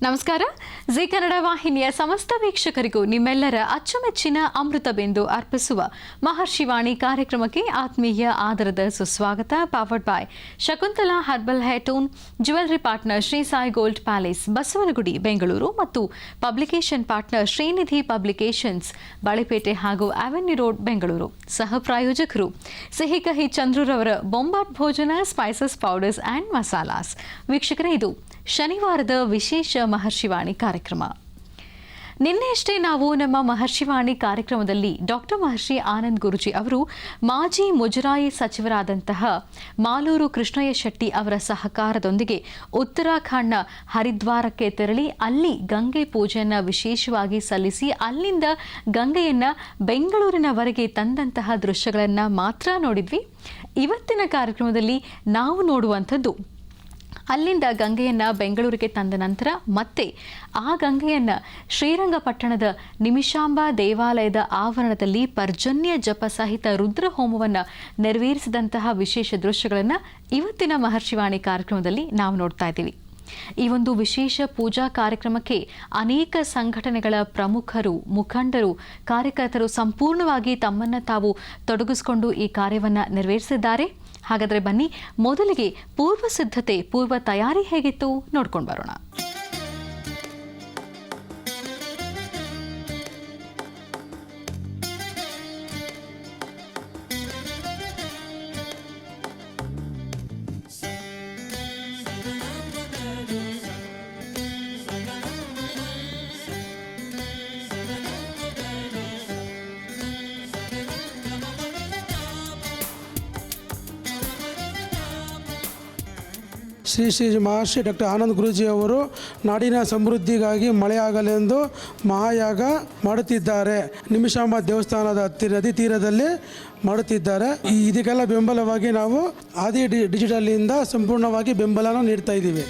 ನಮಸ್ಕಾರ. ಜಿ ಕನ್ನಡ ವಾಹಿನಿಯ ಸಮಸ್ತ ವೀಕ್ಷಕರಿಗೂ ನಿಮ್ಮೆಲ್ಲರ ಅಚ್ಚುಮೆಚ್ಚಿನ ಅಮೃತ ಬಿಂದು ಅರ್ಪಿಸುವ ಮಹರ್ಷಿವಾಣಿ ಕಾರ್ಯಕ್ರಮಕ್ಕೆ ಆತ್ಮೀಯ ಆದರದ ಸುಸ್ವಾಗತ. Powered by Shakuntala herbal hair tone, jewellery partner Shri Sai gold palace, Basavanagudi, Bengaluru ಮತ್ತು ಪಬ್ಲಿಕೇಶನ್ ಪಾರ್ಟ್ನರ್ ಶ್ರೀನಿಧಿ ಪಬ್ಲಿಕೇಶನ್ಸ್, ಬಾಳೆಪೇಟೆ ಹಾಗೂ ಅವೆನ್ಯೂ ರೋಡ್, ಬೆಂಗಳೂರು. ಸಹ ಪ್ರಾಯೋಜಕರು ಸಿಹಿ ಕಹಿ ಚಂದ್ರರವರ ಬೊಂಬಾಟ್ ಭೋಜನ, ಸ್ಪೈಸಸ್, ಪೌಡರ್ಸ್ ಆ್ಯಂಡ್ ಮಸಾಲಾಸ್. ವೀಕ್ಷಕರೇ, ಇದು ಶನಿವಾರದ ವಿಶೇಷ ಮಹರ್ಷಿವಾಣಿ ಕಾರ್ಯಕ್ರಮ. ನಿನ್ನೆಯಷ್ಟೇ ನಾವು ನಮ್ಮ ಮಹರ್ಷಿವಾಣಿ ಕಾರ್ಯಕ್ರಮದಲ್ಲಿ ಡಾಕ್ಟರ್ ಮಹರ್ಷಿ ಆನಂದ್ ಗುರೂಜಿ ಅವರು ಮಾಜಿ ಮುಜರಾಯಿ ಸಚಿವರಾದಂತಹ ಮಾಲೂರು ಕೃಷ್ಣಯ್ಯ ಶೆಟ್ಟಿ ಅವರ ಸಹಕಾರದೊಂದಿಗೆ ಉತ್ತರಾಖಂಡ್ನ ಹರಿದ್ವಾರಕ್ಕೆ ತೆರಳಿ ಅಲ್ಲಿ ಗಂಗೆ ಪೂಜೆಯನ್ನು ವಿಶೇಷವಾಗಿ ಸಲ್ಲಿಸಿ ಅಲ್ಲಿಂದ ಗಂಗೆಯನ್ನು ಬೆಂಗಳೂರಿನವರೆಗೆ ತಂದಂತಹ ದೃಶ್ಯಗಳನ್ನು ಮಾತ್ರ ನೋಡಿದ್ವಿ. ಇವತ್ತಿನ ಕಾರ್ಯಕ್ರಮದಲ್ಲಿ ನಾವು ನೋಡುವಂಥದ್ದು ಅಲ್ಲಿಂದ ಗಂಗೆಯನ್ನು ಬೆಂಗಳೂರಿಗೆ ತಂದ ನಂತರ ಮತ್ತೆ ಆ ಗಂಗೆಯನ್ನು ಶ್ರೀರಂಗಪಟ್ಟಣದ ನಿಮಿಷಾಂಬಾ ದೇವಾಲಯದ ಆವರಣದಲ್ಲಿ ಪರ್ಜನ್ಯ ಜಪ ಸಹಿತ ರುದ್ರ ಹೋಮವನ್ನು ನೆರವೇರಿಸಿದಂತಹ ವಿಶೇಷ ದೃಶ್ಯಗಳನ್ನು ಇವತ್ತಿನ ಮಹರ್ಷಿವಾಣಿ ಕಾರ್ಯಕ್ರಮದಲ್ಲಿ ನಾವು ನೋಡ್ತಾ ಇದ್ದೀವಿ. ಈ ಒಂದು ವಿಶೇಷ ಪೂಜಾ ಕಾರ್ಯಕ್ರಮಕ್ಕೆ ಅನೇಕ ಸಂಘಟನೆಗಳ ಪ್ರಮುಖರು, ಮುಖಂಡರು, ಕಾರ್ಯಕರ್ತರು ಸಂಪೂರ್ಣವಾಗಿ ತಮ್ಮನ್ನು ತಾವು ತೊಡಗಿಸಿಕೊಂಡು ಈ ಕಾರ್ಯವನ್ನು ನೆರವೇರಿಸಿದ್ದಾರೆ. ಹಾಗಾದರೆ ಬನ್ನಿ, ಮೊದಲಿಗೆ ಪೂರ್ವ ಸಿದ್ಧತೆ, ಪೂರ್ವ ತಯಾರಿ ಹೇಗಿತ್ತು ನೋಡ್ಕೊಂಡು ಬರೋಣ. ಶ್ರೀ ಶ್ರೀ ಮಹರ್ಷಿ ಡಾಕ್ಟರ್ ಆನಂದ್ ಗುರೂಜಿ ಅವರು ನಾಡಿನ ಸಮೃದ್ಧಿಗಾಗಿ ಮಳೆಯಾಗಲೆಂದು ಮಹಾಯಾಗ ಮಾಡುತ್ತಿದ್ದಾರೆ. ನಿಮಿಷಾಂಬ ದೇವಸ್ಥಾನದ ನದಿ ತೀರದಲ್ಲಿ ಮಾಡುತ್ತಿದ್ದಾರೆ. ಇದಕ್ಕೆಲ್ಲ ಬೆಂಬಲವಾಗಿ ನಾವು ಆದಿ ಡಿಜಿಟಲಿಂದ ಸಂಪೂರ್ಣವಾಗಿ ಬೆಂಬಲನ ನೀಡ್ತಾ ಇದ್ದೀವಿ.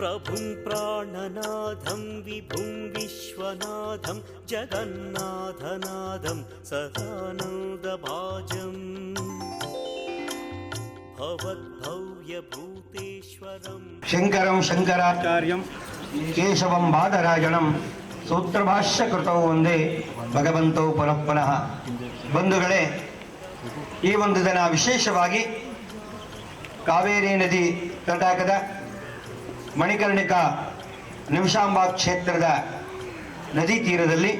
प्रभुं प्राणनाथं विभुं विश्वनाथं जगन्नाथनाथं सदानन्दभाजम् भवद्भव्यभूतेश्वरं शङ्करं शङ्कराचार्यं केशवं बादरायणं सूत्रभाष्यकृतौ वन्दे ಭಗವಂತೌ ಪುನಃ ಪುನಃ. ಬಂಧುಗಳೇ, ಈ ಒಂದು ದಿನ ವಿಶೇಷವಾಗಿ ಕಾವೇರಿ ನದಿ ತಟಾಕದ ಮಣಿಕರ್ಣಿಕಾ ನಿಮಿಷಾಂಬಾ ಕ್ಷೇತ್ರದ ನದಿ ತೀರದಲ್ಲಿ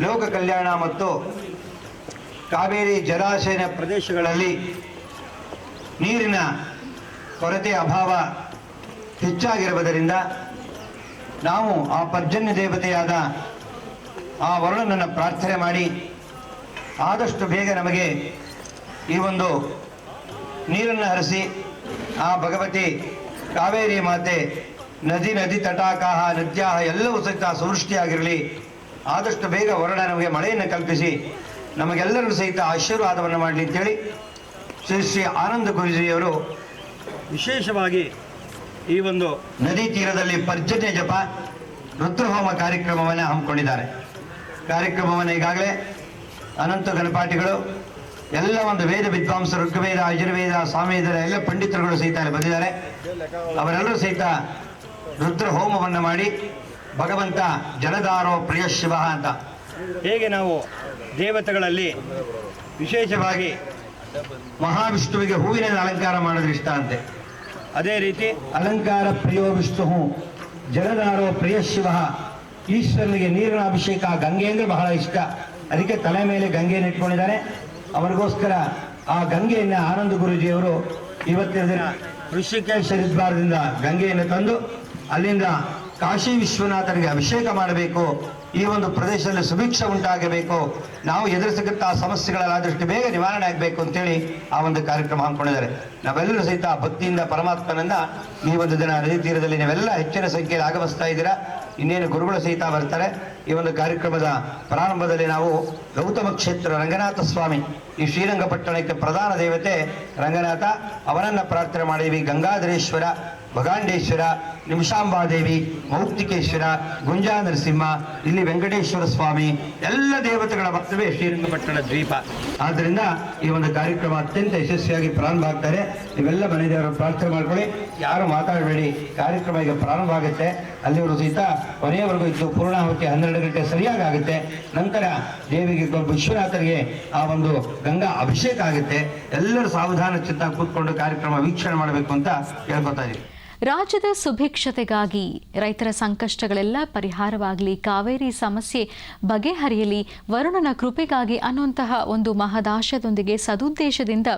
ಲೋಕ ಕಲ್ಯಾಣ ಮತ್ತು ಕಾವೇರಿ ಜಲಾಶಯ ಪ್ರದೇಶಗಳಲ್ಲಿ ನೀರಿನ ಕೊರತೆ ಅಭಾವ ಹೆಚ್ಚಾಗಿರುವುದರಿಂದ ನಾವು ಆ ಪರ್ಜನ್ಯ ದೇವತೆಯಾದ ಆ ವರುಣನನ್ನು ಪ್ರಾರ್ಥನೆ ಮಾಡಿ ಆದಷ್ಟು ಬೇಗ ನಮಗೆ ಈ ಒಂದು ನೀರನ್ನು ಹರಿಸಿ ಆ ಭಗವತಿ ಕಾವೇರಿ ಮಾತೆ ನದಿ ತಟಾಕಾಹ ನದ್ಯಾಹ ಎಲ್ಲವೂ ಸಹಿತ ಸುವೃಷ್ಟಿಯಾಗಿರಲಿ. ಆದಷ್ಟು ಬೇಗ ವರುಣ ನಮಗೆ ಮಳೆಯನ್ನು ಕಲ್ಪಿಸಿ ನಮಗೆಲ್ಲರಿಗೂ ಸಹಿತ ಆಶೀರ್ವಾದವನ್ನು ಮಾಡಲಿ ಅಂತೇಳಿ ಶ್ರೀ ಆನಂದ ಗುರುಜಿಯವರು ವಿಶೇಷವಾಗಿ ಈ ಒಂದು ನದಿ ತೀರದಲ್ಲಿ ಪರ್ಜನ್ಯ ಜಪ ರುದ್ರಹೋಮ ಕಾರ್ಯಕ್ರಮವನ್ನು ಹಮ್ಮಿಕೊಂಡಿದ್ದಾರೆ. ಕಾರ್ಯಕ್ರಮವನ್ನು ಈಗಾಗಲೇ ಅನಂತ ಗಣಪಾಠಿಗಳು ಎಲ್ಲ ಒಂದು ವೇದ ವಿದ್ವಾಂಸರು, ಋಗ್ವೇದ, ಯಜುರ್ವೇದ, ಸಾಮವೇದ ಎಲ್ಲ ಪಂಡಿತರುಗಳು ಸಹಿತ ಅಲ್ಲಿ ಬಂದಿದ್ದಾರೆ. ಅವರೆಲ್ಲರೂ ಸಹಿತ ರುದ್ರ ಹೋಮವನ್ನು ಮಾಡಿ ಭಗವಂತ ಜಲಧಾರೋ ಪ್ರಿಯ ಶಿವ ಅಂತ ಹೇಗೆ ನಾವು ದೇವತೆಗಳಲ್ಲಿ ವಿಶೇಷವಾಗಿ ಮಹಾವಿಷ್ಣುವಿಗೆ ಹೂವಿನ ಅಲಂಕಾರ ಮಾಡೋದು ಇಷ್ಟ ಅಂತೆ, ಅದೇ ರೀತಿ ಅಲಂಕಾರ ಪ್ರಿಯೋ ವಿಷ್ಣು ಜಲಧಾರೋ ಪ್ರಿಯ ಶಿವ. ಈಶ್ವರನಿಗೆ ನೀರಿನ ಅಭಿಷೇಕ ಗಂಗೆ ಅಂದರೆ ಬಹಳ ಇಷ್ಟ, ಅದಕ್ಕೆ ತಲೆ ಮೇಲೆ ಗಂಗೆಯನ್ನು ಇಟ್ಕೊಂಡಿದ್ದಾರೆ. ಅವರಿಗೋಸ್ಕರ ಆ ಗಂಗೆಯನ್ನು ಆನಂದ ಗುರುಜಿಯವರು ಇವತ್ತಿನ ದಿನ ಋಷಿಕೇಶ ಹರಿದ್ವಾರದಿಂದ ಗಂಗೆಯನ್ನು ತಂದು ಅಲ್ಲಿಂದ ಕಾಶಿ ವಿಶ್ವನಾಥನಿಗೆ ಅಭಿಷೇಕ ಮಾಡಬೇಕು. ಈ ಒಂದು ಪ್ರದೇಶದಲ್ಲಿ ಸುಭಿಕ್ಷ ಉಂಟಾಗಬೇಕು, ನಾವು ಎದುರಿಸತಕ್ಕಂಥ ಸಮಸ್ಯೆಗಳಾದಷ್ಟು ಬೇಗ ನಿವಾರಣೆ ಆಗಬೇಕು ಅಂತೇಳಿ ಆ ಒಂದು ಕಾರ್ಯಕ್ರಮ ಹಮ್ಮಿಕೊಂಡಿದ್ದಾರೆ. ನಾವೆಲ್ಲರೂ ಸಹಿತ ಭಕ್ತಿಯಿಂದ ಪರಮಾತ್ಮನನ್ನ ಈ ಒಂದು ದಿನ ನದಿ ತೀರದಲ್ಲಿ ನೀವೆಲ್ಲ ಹೆಚ್ಚಿನ ಸಂಖ್ಯೆಯಲ್ಲಿ ಆಗಮಿಸ್ತಾ ಇದ್ದೀರಾ. ಇನ್ನೇನು ಗುರುಗಳು ಸಹಿತ ಬರ್ತಾರೆ. ಈ ಒಂದು ಕಾರ್ಯಕ್ರಮದ ಪ್ರಾರಂಭದಲ್ಲಿ ನಾವು ಗೌತಮ ಕ್ಷೇತ್ರ ರಂಗನಾಥ ಸ್ವಾಮಿ, ಈ ಶ್ರೀರಂಗಪಟ್ಟಣಕ್ಕೆ ಪ್ರಧಾನ ದೇವತೆ ರಂಗನಾಥ, ಅವರನ್ನು ಪ್ರಾರ್ಥನೆ ಮಾಡಿದ್ವಿ. ಗಂಗಾಧರೇಶ್ವರ, ಭಗಾಂಡೇಶ್ವರ, ನಿಮಿಷಾಂಬಾದೇವಿ, ಮೌಕ್ತಿಕೇಶ್ವರ, ಗುಂಜಾ ನರಸಿಂಹ, ಇಲ್ಲಿ ವೆಂಕಟೇಶ್ವರ ಸ್ವಾಮಿ, ಎಲ್ಲ ದೇವತೆಗಳ ಭಕ್ತವೇ ಶ್ರೀರಂಗಪಟ್ಟಣ ದ್ವೀಪ. ಆದ್ದರಿಂದ ಈ ಒಂದು ಕಾರ್ಯಕ್ರಮ ಅತ್ಯಂತ ಯಶಸ್ವಿಯಾಗಿ ಪ್ರಾರಂಭ ಆಗ್ತಾರೆ. ನೀವೆಲ್ಲ ಮನೆ ದೇವರ ಪ್ರಾರ್ಥನೆ ಮಾಡ್ಕೊಳ್ಳಿ, ಯಾರು ಮಾತಾಡಬೇಡಿ. ಕಾರ್ಯಕ್ರಮ ಈಗ ಪ್ರಾರಂಭ ಆಗುತ್ತೆ, ಅಲ್ಲಿವರು ಸಹಿತ ಕೊನೆಯವರೆಗೂ ಇದ್ದು ಪೂರ್ಣಾಹುತಿ 12 ಗಂಟೆ ಸರಿಯಾಗಿ ಆಗುತ್ತೆ. ನಂತರ ದೇವಿಗೆ ವಿಶ್ವನಾಥರಿಗೆ ಆ ಒಂದು ಗಂಗಾ ಅಭಿಷೇಕ ಆಗುತ್ತೆ. ಎಲ್ಲರೂ ಸಾವಧಾನ ಚಿತ್ತ ಕೂತ್ಕೊಂಡು ಕಾರ್ಯಕ್ರಮ ವೀಕ್ಷಣೆ ಮಾಡಬೇಕು ಅಂತ ಹೇಳ್ಕೊತಾ ಇದ್ದೀವಿ. ರಾಜ್ಯದ ಸುಭಿಕ್ಷತೆಗಾಗಿ ರೈತರ ಸಂಕಷ್ಟಗಳೆಲ್ಲ ಪರಿಹಾರವಾಗಲಿ, ಕಾವೇರಿ ಸಮಸ್ಯೆ ಬಗೆಹರಿಯಲಿ, ವರುಣನ ಕೃಪೆಗಾಗಿ ಅನ್ನುವಂತಹ ಒಂದು ಮಹದಾಶಯದೊಂದಿಗೆ ಸದುದ್ದೇಶದಿಂದ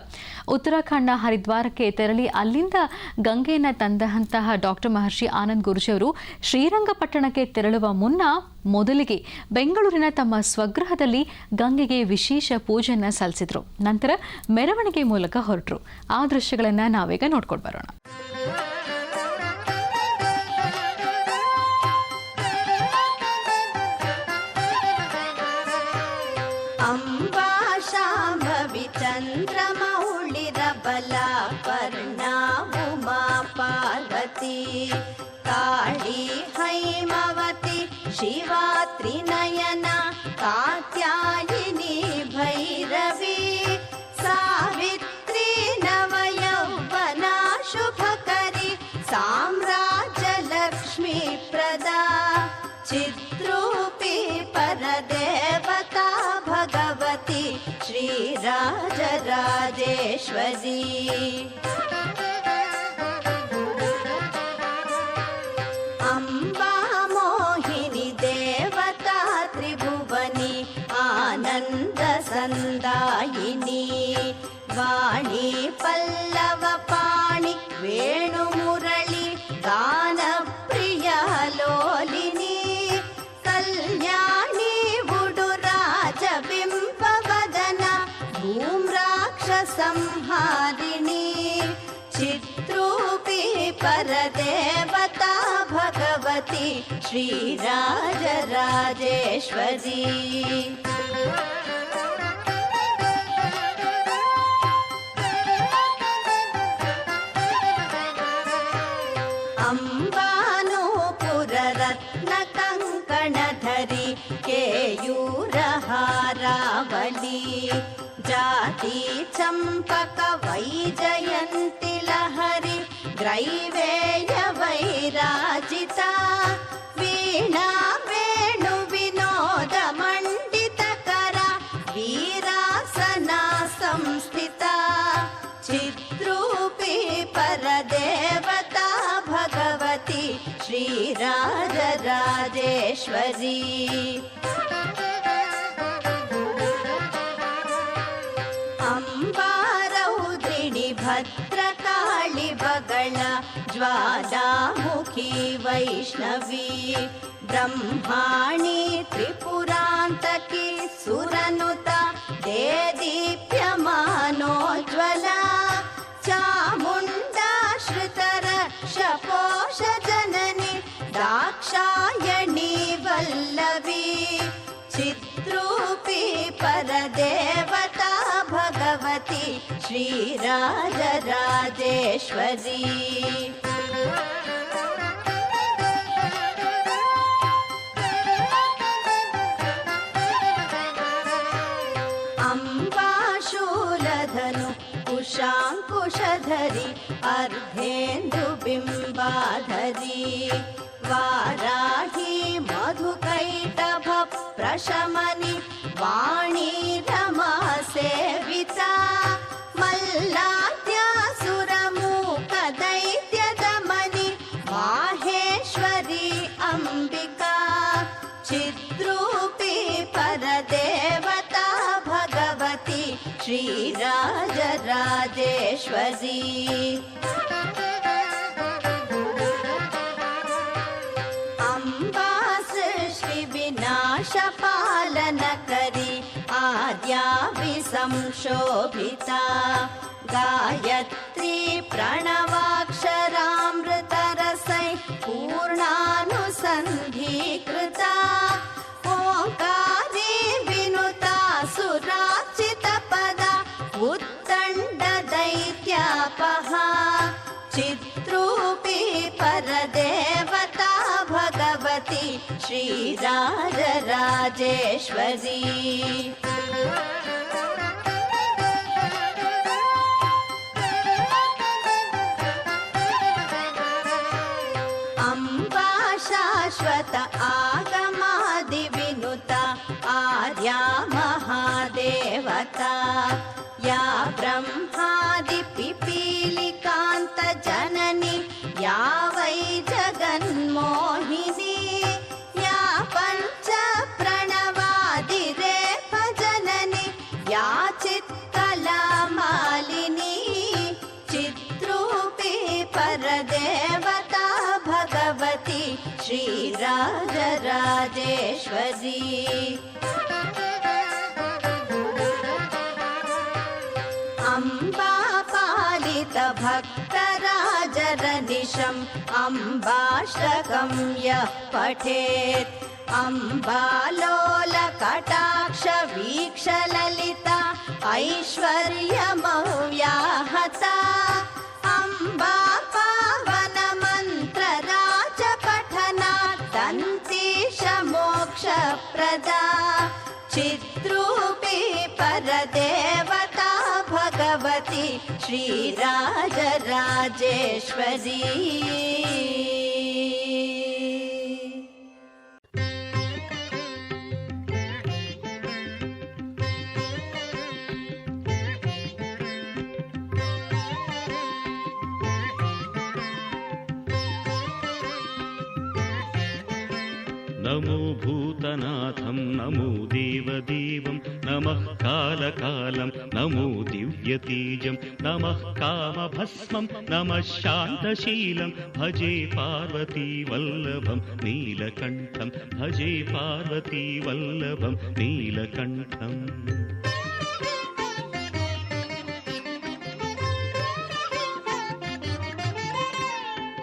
ಉತ್ತರಾಖಂಡ್ನ ಹರಿದ್ವಾರಕ್ಕೆ ತೆರಳಿ ಅಲ್ಲಿಂದ ಗಂಗೆಯನ್ನು ತಂದಂತಹ ಡಾಕ್ಟರ್ ಮಹರ್ಷಿ ಆನಂದ್ ಗುರುಜಿಯವರು ಶ್ರೀರಂಗಪಟ್ಟಣಕ್ಕೆ ತೆರಳುವ ಮುನ್ನ ಮೊದಲಿಗೆ ಬೆಂಗಳೂರಿನ ತಮ್ಮ ಸ್ವಗೃಹದಲ್ಲಿ ಗಂಗೆಗೆ ವಿಶೇಷ ಪೂಜೆಯನ್ನು ಸಲ್ಲಿಸಿದ್ರು. ನಂತರ ಮೆರವಣಿಗೆ ಮೂಲಕ ಹೊರಟರು. ಆ ದೃಶ್ಯಗಳನ್ನು ನಾವೀಗ ನೋಡ್ಕೊಂಡು ಬರೋಣ. ಅಂಬಾ ಶಾಂಭವಿ ಚಂದ್ರಮೌಳಿರ ಬಲಾಪರ್ಣ ಉಮಾ ಪಾರ್ವತಿ ಕಾಳಿ ಹೈಮವತಿ ಶಿವಾ ತ್ರಿನಯನ ಕಾತ್ಯಾಯಿನಿ ಭೈರವಿ ಸಾವಿತ್ರಿ ನವಯೌವನ ಶುಭಕರಿ ಸಾಮ್ರಾಜ್ಯ ಲಕ್ಷ್ಮೀ ಪ್ರದಾ ಚಿದ್ರೂಪಿ ಪರದೇವತಾ ಭಗವತಿ ಶ್ರೀರಾಜರಾಜೇಶ್ವರಿ ಅಂಬಾ ಮೋಹಿನಿ ದೇವತಾ ತ್ರಿಭುವನಿ ಆನಂದ ಸಂದಾಯಿನಿ ವಾಣಿ ಪಲ್ಲವ ಪಾಣಿ ವೇಣು ಮುರಳಿ ಗಾನ ಪ್ರಿಯ ಲೋಲಿನಿ ಕಲ್ಯಾಣಿ ಉಡುರಾಜ ಬಿಂಬವದನ ಧೂಮ್ರಾಕ್ಷ ಸಂಹಾರಿಣಿ ಚಿತ್ರೂಪಿ ಪರದೇವತಾ ಭಗವತಿ ಶ್ರೀರಾಜರಾಜೇಶ್ವರಿ ಅಮ್ಮ केयूरहारावली जाति चम्पक वैजयन्ति लहरि ग्रैवेय वैराजिता वीणा वेणु विनोद मण्डितकर वीरासना संस्थिता चिद्रूपी परदेवता भगवती श्रीराजराजेश्वरी अम्बारौद्रिणि भद्रकाळि बगळ ज्वालामुखी वैष्णवी ब्रह्माणि त्रिपुरान्तकी सुरनुता देदीप्यमानोज्ज्वला चामुण्डाश्रितरक्षपोष जननी दाक्षायणी वल्लवी चिद्रूपी परदेवता भगवती श्रीराजराजेश्वरी अम्बाशूलधनु कुशाङ्कुशधरी अर्धेन्दुबिम्बाधरी वाराही मधुकैटभ प्रशमनि वाणी रमा सेविता मल्लाद्यासुरमूक दैत्यदमनि माहेश्वरी अम्बिका चिद्रूपी परदेवता भगवती श्रीराजराजेश्वरी अम्बा सृष्टि विनाश पालन करी आद्याभिसंशोभिता गायत्री प्रणवाक्षरामृतरसै पूर्णानुसन्धीकृता ओंकारी विनुता सुरार्चितपदा उत्तण्ड दैत्यापहा चिद्रूपी परदेवता भगवती श्रीराजराजेश्वरी अम्बा शाश्वत आगमादिविनुता आर्या महादेवता या ब्रह्मादि पिपीलिकान्त जननी या वै जगन्मोहिनी या पञ्च प्रणवादिरेफ जननी या चित्कलामालिनी चिद्रूपी परदेवता भगवती श्रीराजराजेश्वरी अम्बा पालित भक्तराजरनिशम् अम्बाष्टकं यः पठेत् अम्बालोल कटाक्ष वीक्ष ललिता ऐश्वर्यमव्याहता अम्बा पावन मंत्र राज पठनात् दन्तीश मोक्षप्रदा चिद्रूपी परदेवता भगवती श्रीराजराजेश्वरी नमो भूतनाथं नमो देवदेवं नमः कालकालं नमो दिव्यतेजं नमः कामभस्मं नमः शान्तशीलं भजे पार्वतीवल्लभं नीलकण्ठं भजे पार्वतीवल्लभं नीलकण्ठम्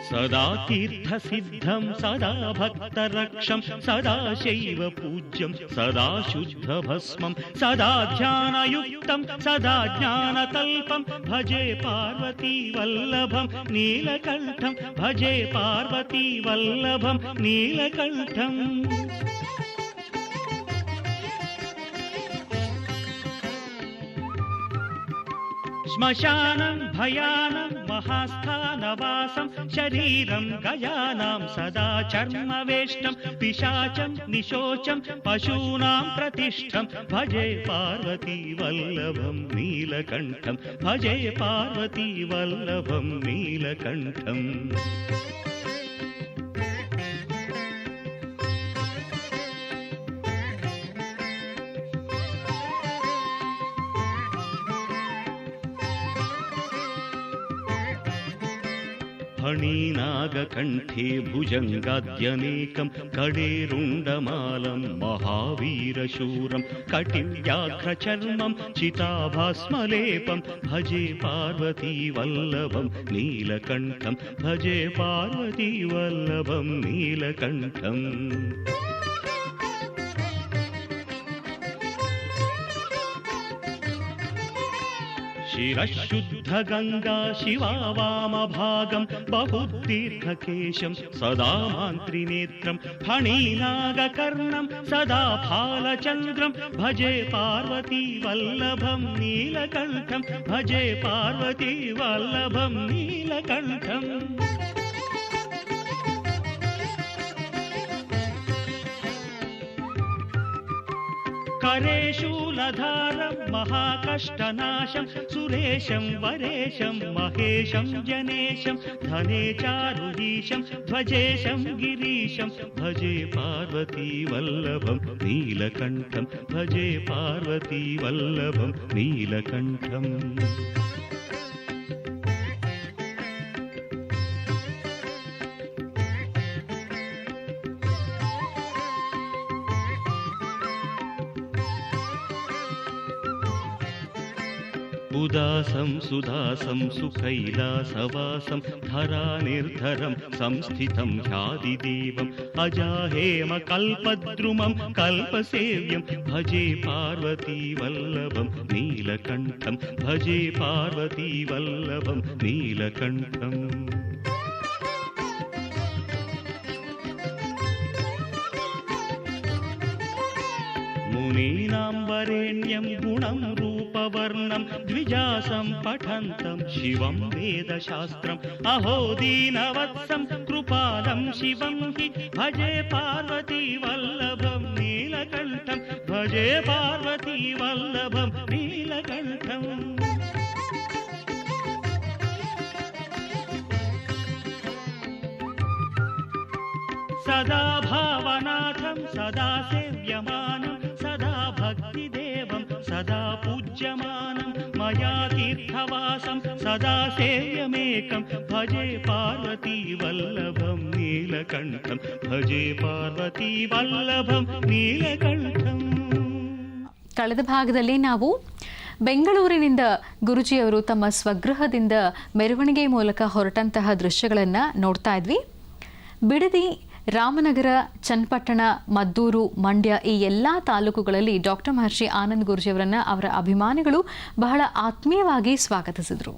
सदा तीर्थसिद्धं सदा भक्तरक्षं सदा शैव पूज्यं सदा शुद्धभस्मं सदा ध्यानयुक्तं सदा ज्ञानतल्पं भजे पार्वतीवल्लभं नीलकण्ठं भजे पार्वतीवल्लभं नीलकण्ठम् श्मशानं भयानं महास्थानवासं शरीरं गजानां सदा चर्मवेष्टं पिशाचं निशोचं पशूनां प्रतिष्ठं भजे पार्वती वल्लभं नीलकण्ठं भजे पार्वती वल्लभं नीलकण्ठम् फणीनागकण्ठे भुजङ्गाद्यनेकं कडेरुण्डमालं महावीरशूरं कटिव्याघ्रचर्मं चिताभास्मलेपं भजे पार्वती वल्लभं नीलकण्ठं भजे पार्वती वल्लभं नीलकण्ठम् शिरशुद्धगङ्गा शिवा वामभागं बहुदीर्घकेशं सदा मान्त्रिनेत्रं फणीनागकर्णं सदा फालचन्द्रं भजे पार्वती वल्लभं नीलकण्ठं भजे पार्वती वल्लभं नीलकण्ठम् करेशूलधारं महाकष्टनाशं सुरेशं वरेशं महेशं जनेशं धने चारुहीशं ध्वजेशं गिरीशं भजे पार्वती वल्लभं नीलकण्ठं भजे पार्वती वल्लभं नीलकण्ठम् उदासं सुदासं सुकैलासवासं धरानिर्धरं संस्थितं ह्यादिदेवम् अजाहेमकल्पद्रुमं कल्पसेव्यं भजे पार्वती वल्लभं नीलकण्ठं भजे पार्वती वल्लभं नीलकण्ठम् मुनीनां वरेण्यं गुणं रूपवर्णं द्विजासं पठन्तं शिवं वेदशास्त्रम् अहो दीनवत्सं कृपालं शिवं हि भजे पार्वती वल्लभं नीलकण्ठं भजे पार्वती वल्लभं नीलकण्ठम् सदा भावनाथं सदा सेव्यमानं सदा भक्तिदेवं सदा पूज्यमानं मया तीर्थवासं सदा सेव्यमेकं भजे पार्वती वल्लभं नीलकण्ठं भजे पार्वती वल्लभं नीलकण्ठम् ಕಳೆದ ಭಾಗದಲ್ಲಿ ನಾವು ಬೆಂಗಳೂರಿನಿಂದ ಗುರುಜಿಯವರು ತಮ್ಮ ಸ್ವಗೃಹದಿಂದ ಮೆರವಣಿಗೆ ಮೂಲಕ ಹೊರಟಂತಹ ದೃಶ್ಯಗಳನ್ನು ನೋಡ್ತಾ ಇದ್ವಿ. ಬಿಡದಿ, ರಾಮನಗರ, ಚನ್ನಪಟ್ಟಣ, ಮದ್ದೂರು, ಮಂಡ್ಯ ಈ ಎಲ್ಲ ತಾಲೂಕುಗಳಲ್ಲಿ ಡಾಕ್ಟರ್ ಮಹರ್ಷಿ ಆನಂದ್ ಗುರೂಜಿಯವರನ್ನ ಅವರ ಅಭಿಮಾನಿಗಳು ಬಹಳ ಆತ್ಮೀಯವಾಗಿ ಸ್ವಾಗತಿಸಿದರು.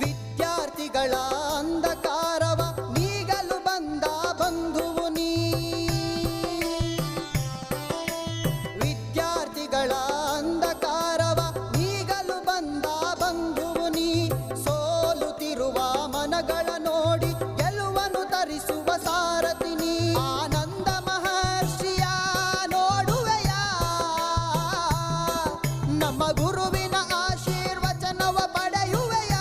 ವಿದ್ಯಾರ್ಥಿಗಳ ಅಂಧಕಾರವ ನೀಗಲು ಬಂದ ಬಂಧುವು ನೀ, ವಿದ್ಯಾರ್ಥಿಗಳ ಅಂಧಕಾರವ ನೀಗಲು ಬಂದ ಬಂಧುವು ನೀ, ಸೋಲುತ್ತಿರುವ ಮನಗಳ ನೋಡಿ ಗೆಲುವನ್ನು ತರಿಸುವ ಸಾರಥಿ ನೀ, ಆನಂದ ಮಹರ್ಷಿಯ ನೋಡುವೆಯ ನಮ್ಮ ಗುರುವಿನ ಆಶೀರ್ವಚನವ ಪಡೆಯುವೆಯ.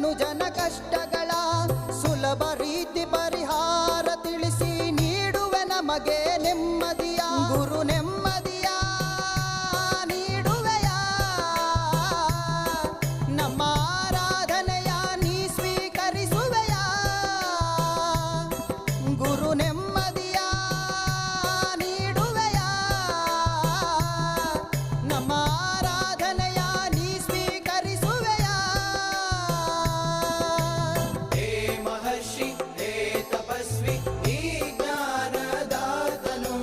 ಮನುಜನ ಕಷ್ಟಗಳ ಸುಲಭ ರೀತಿ ಪರಿಹಾರ ತಿಳಿಸಿ ನೀಡುವೆ ನಮಗೆ ನೆಮ್ಮದಿಯ ಗುರು ನೆಮ್ಮದಿಯ ನೀಡುವೆಯ ನಮ್ಮ ಆರಾಧನೆಯ ನೀ ಸ್ವೀಕರಿಸುವೆಯ ಗುರು ನೆಮ್ಮದಿಯ ನೀಡುವೆಯ ನಮ್ಮ ಆರಾಧನೆಯ ನೀ ಸ್ವೀಕರಿಸುವೆಯ ಹೇ ಮಹರ್ಷಿ ಹೇ ತಪಸ್ವಿ ಈ ಜ್ಞಾನದಾತನು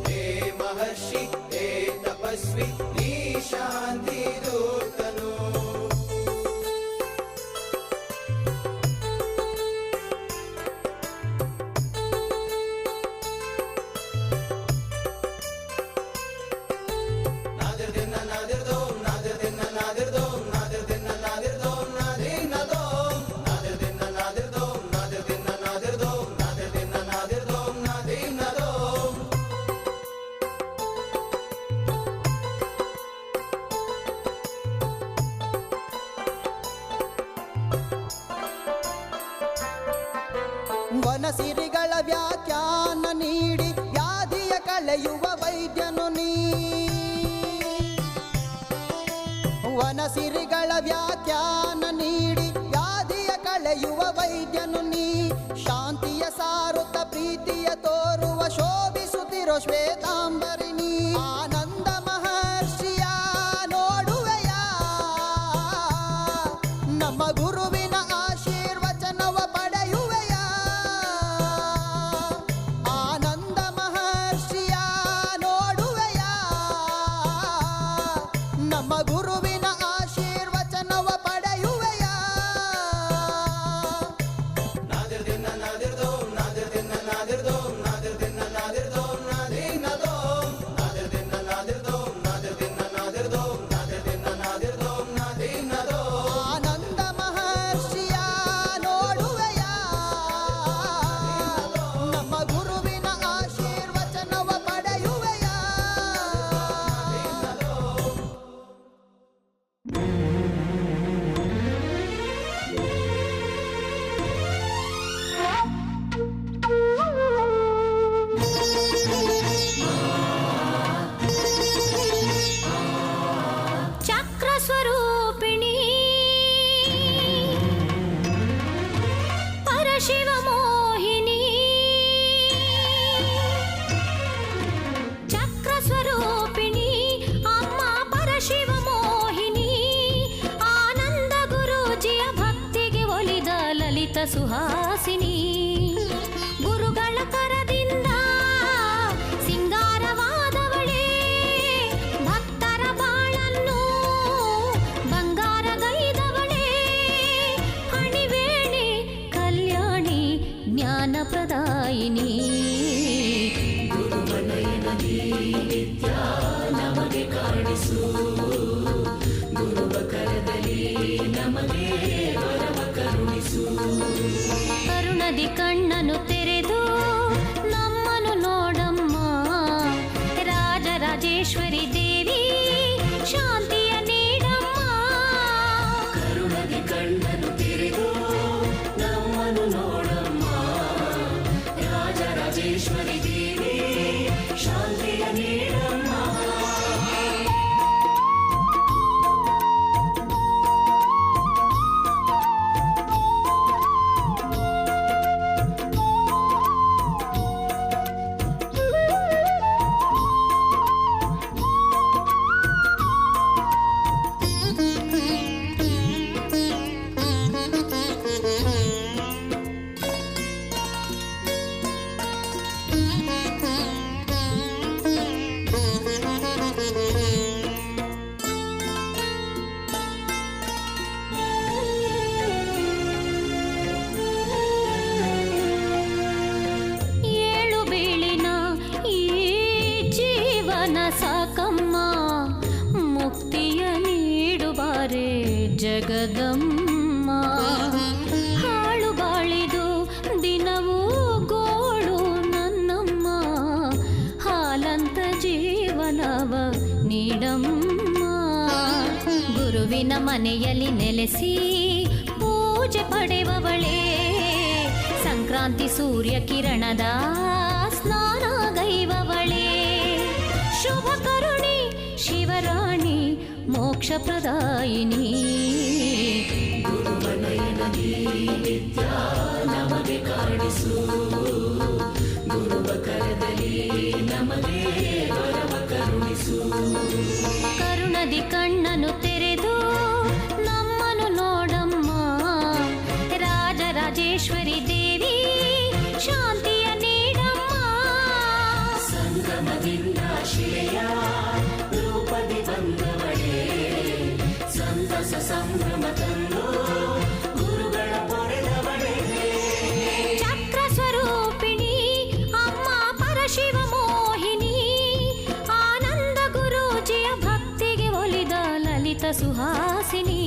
ಹೇ ಮಹರ್ಷಿ ಹೇ ತಪಸ್ವಿ ಈ ಶಾಂತಿ ದೂತನು ವನಸಿರಿಗಳ ವ್ಯಾಖ್ಯಾನ ನೀಡಿ ವ್ಯಾಧಿಯ ಕಳೆಯುವ ವೈದ್ಯನು ನೀ ವನಸಿರಿಗಳ ವ್ಯಾಖ್ಯಾನ ನೀಡಿ ವ್ಯಾಧಿಯ ಕಳೆಯುವ ವೈದ್ಯನು ನೀ ಶಾಂತಿಯ ಸಾರುತ್ತ ಪ್ರೀತಿಯ ತೋರುವ ಶೋಭಿಸುತ್ತಿರೋ ಶ್ವೇತಾಂಬರಿಣಿ ಆನಂದ ಮಹರ್ಷಿಯ ನೋಡುವೆಯ ನಮ್ಮ ಗುರುವಿನ ಆಶೀರ್ವಚನವ ಪಡೆಯುವೆಯ ಆನಂದ ಮಹರ್ಷಿಯ ನೋಡುವೆಯ ನಮ್ಮ ಗುರುವಿನ ಆಶೀರ್ವಚನವ ಪಡೆಯುವೆಯ ಆನಂದ ಮಹರ್ಷಿಯ ನೋಡುವೆಯ ನಮ್ಮ ಗುರುವಿನ ಆಶೀರ್ವಚನವ ಪಡೆಯುವೆಯ ಚಕ್ರ ಸ್ವರೂಪಿಣಿ ಪರಶಿವ ಮೋಹಿನಿ ಚಕ್ರ ಸ್ವರೂಪಿಣಿ ಅಮ್ಮ ಪರಶಿವ ಮೋಹಿನಿ ಆನಂದ ಗುರೂಜಿಯ ಭಕ್ತಿಗೆ ಒಲಿದ ಲಲಿತ ಸುಹಾಸಿನಿ ಗುರುಗಳ ಕರದಿಂದ ಸಿಂಗಾರವಾದವಳೇ ಭಕ್ತರ ಬಾಳನ್ನು ಬಂಗಾರಗೈದವಳೇ ಹಣಿವೇಣೆ ಕಲ್ಯಾಣಿ ಜ್ಞಾನ ಪ್ರದಾಯಿನಿ ಕರುಣದಿ ಕಣ್ಣನು ತೆರೆದು ನಮ್ಮನು ನೋಡಮ್ಮ ರಾಜರಾಜೇಶ್ವರಿ ದೇವಿ ಶಾಂತಿಯ ನೀಡಮ್ಮ ಕರುಣದಿ ಕಣ್ಣನು ತೆರೆದು ನಮ್ಮನು ನೋಡಮ್ಮ ರಾಜರಾಜೇಶ್ವರಿ ದೇವಿ ಶಾಂತಿಯ ನೀಡಮ್ಮ ಜಗದಮ್ಮ ಹಾಳು ಬಾಳಿದು ದಿನವೂ ಗೋಳು ನನ್ನಮ್ಮ ಹಾಲಂತ ಜೀವನವ ನೀಡಮ್ಮ ಗುರುವಿನ ಮನೆಯಲ್ಲಿ ನೆಲೆಸಿ ಪೂಜೆ ಪೂಜೆ ಪಡೆವವಳೇ ಸಂಕ್ರಾಂತಿ ಸೂರ್ಯ ಕಿರಣದ ಸ್ನಾನಗೈವವಳೇ ಶುಭ ಕರುಣಿ ಶಿವರಾಣಿ ಮೋಕ್ಷ ಪ್ರದಾಯಿನಿ ಗುರುವನಯನದಿ ನಿತ್ಯ ನಮಗೆ ಕಾಣಿಸು ಗುರುವ ಕರದಲ್ಲಿ ನಮಗೆ ವರವ ಕರುಣಿಸು ಕರುಣದಿ ಕಣ್ಣನು ತೆರೆದು ನಮ್ಮನು ನೋಡಮ್ಮ ರಾಜರಾಜೇಶ್ವರಿ ದೇವಿ ಶಾಂತಿಯ ನೀಡಮ್ಮ ಸಂಗಮದಿಂದ ಶಿಲೆಯ ರೂಪದಿ ಬಂದವಳೇ ಸಂತಸ ಸಂಭ್ರಮ ತಂದು ಗುರುಗಳ ಪೊರೆದವಳೇ ಚಕ್ರ ಸ್ವರೂಪಿಣಿ ಅಮ್ಮ ಪರಶಿವ ಮೋಹಿನಿ ಆನಂದ ಗುರೂಜಿಯ ಭಕ್ತಿಗೆ ಒಲಿದ ಲಲಿತ ಸುಹಾಸಿನಿ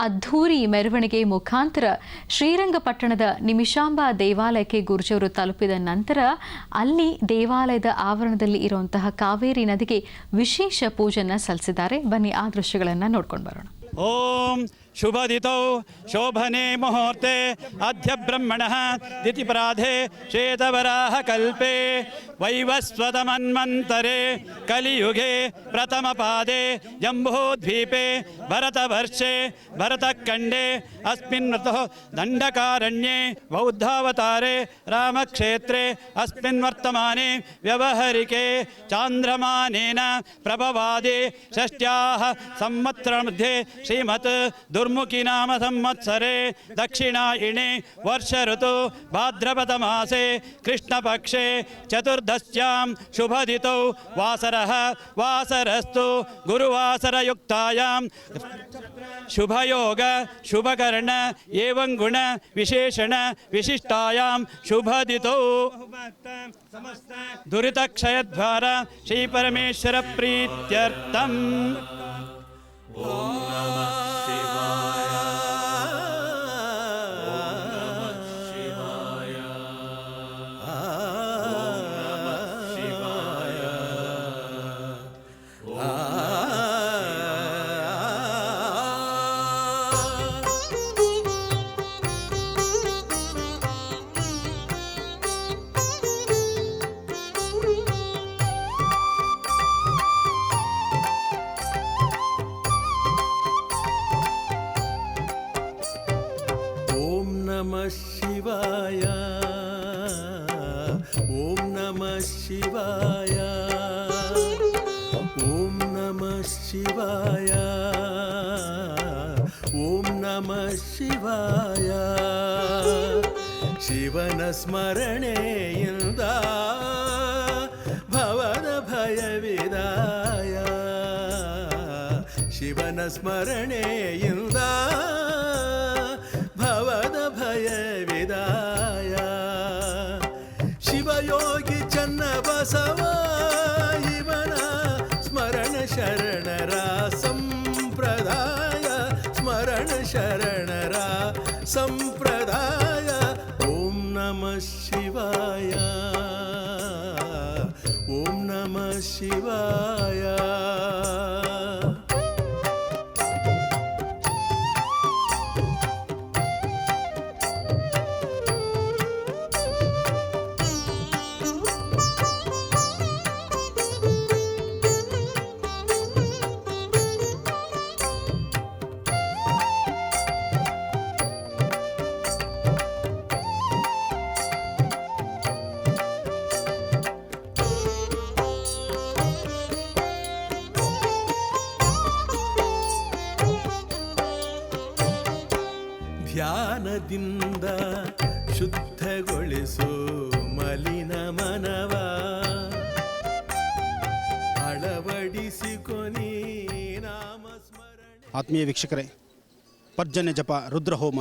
ಅದ್ಧೂರಿ ಮೆರವಣಿಗೆ ಮುಖಾಂತರ ಶ್ರೀರಂಗಪಟ್ಟಣದ ನಿಮಿಷಾಂಬ ದೇವಾಲಯಕ್ಕೆ ಗುರುಜವರು ತಲುಪಿದ ನಂತರ ಅಲ್ಲಿ ದೇವಾಲಯದ ಆವರಣದಲ್ಲಿ ಇರುವಂತಹ ಕಾವೇರಿ ನದಿಗೆ ವಿಶೇಷ ಪೂಜೆಯನ್ನು ಸಲ್ಲಿಸಿದ್ದಾರೆ. ಬನ್ನಿ ಆ ದೃಶ್ಯಗಳನ್ನು ನೋಡ್ಕೊಂಡು ಬರೋಣ. ಓಂ ಶುಭದಿತೌ ಶೋಭನೆ ಮುಹೂರ್ತೆ ಅದ್ಯ ಬ್ರಹ್ಮಣಃ ದಿತಿಪರಾಧೆ ಶ್ವೇತವರಾಹ ಕಲ್ಪೆ ವೈವಸ್ವತಮನ್ವಂತರೆ ಕಲಿಯುಗೆ ಪ್ರಥಮ ಪಾದೆ ಜಂಬೂದ್ವೀಪೆ ಭರತವರ್ಷೆ ಭರತಖಂಡೆ ಅಸ್ಮಿನ್ ಋತುಃ ದಂಡಕಾರಣ್ಯೆ ಬೌದ್ಧಾವತಾರೆ ರಾಮಕ್ಷೇತ್ರೆ ಅಸ್ಮಿನ್ ವರ್ತಮಾನೆ ವ್ಯವಹರಿಕೆ ಚಾಂದ್ರಮಾನೇನ ಪ್ರಭವಾದೆ ಷಷ್ಟ್ಯಾಃ ಸಂವತ್ಸರ ಮಧ್ಯೆ ಶ್ರೀಮತ್ ದುರ್ಮುಖಿ ನಾಮ ಸಂವತ್ಸರೆ ದಕ್ಷಿಣಾಯಿಣೆ ವರ್ಷ ಋತು ಭಾದ್ರಪದ ಮಾಸೆ ಕೃಷ್ಣ ಪಕ್ಷೆ ಚತುರ್ದಶ್ಯಾಂ ಶುಭದಿತೌ ವಾಸರಃ ವಾಸರಸ್ತು ಗುರುವಾಸರಯುಕ್ತಾಯಾಂ ಶುಭಯೋಗ ಶುಭಕರ್ಣ ಏವಂ ಗುಣ ವಿಶೇಷಣ ವಿಶಿಷ್ಟಾಯಾಂ ಶುಭದಿತೌ ದುರಿತಕ್ಷಯದ್ವಾರ ಶ್ರೀ ಪರಮೇಶ್ವರ ಪ್ರೀತ್ಯರ್ಥಂ. ಶಿವಾಯ ಓಂ ನಮಃ ಶಿವಾಯ ಓಂ ನಮಃ ಶಿವಾಯ ಓಂ ನಮಃ ಶಿವಾಯ ಶಿವನ ಸ್ಮರಣೆಯಿಂದ ಭವನ ಭಯವಿದಾಯ ಶಿವನ ಸ್ಮರಣೆಯಿಂದ ಭವದ ಭಯವಿದಾಯ ಶಿವಯೋಗಿ ಚನ್ನ ಬಸವ ಇವನ ಸ್ಮರಣ ಶರಣರ ಸಂಪ್ರದಾಯ ಸ್ಮರಣ ಶರಣರ ಸಂಪ್ರದಾಯ ಓಂ ನಮಃ ಶಿವಾಯ ಓಂ ನಮಃ ಶಿವಾಯ. ಧ್ಯಾನದಿಂದ ಶುದ್ಧಗೊಳಿಸು ಮಲಿನ ಮನವ ಅಳವಡಿಸಿಕೊನಿ ನಾಮ ಸ್ಮರಣೆ. ಆತ್ಮೀಯ ವೀಕ್ಷಕರೇ, ಪರ್ಜನ್ಯ ಜಪ ರುದ್ರಹೋಮ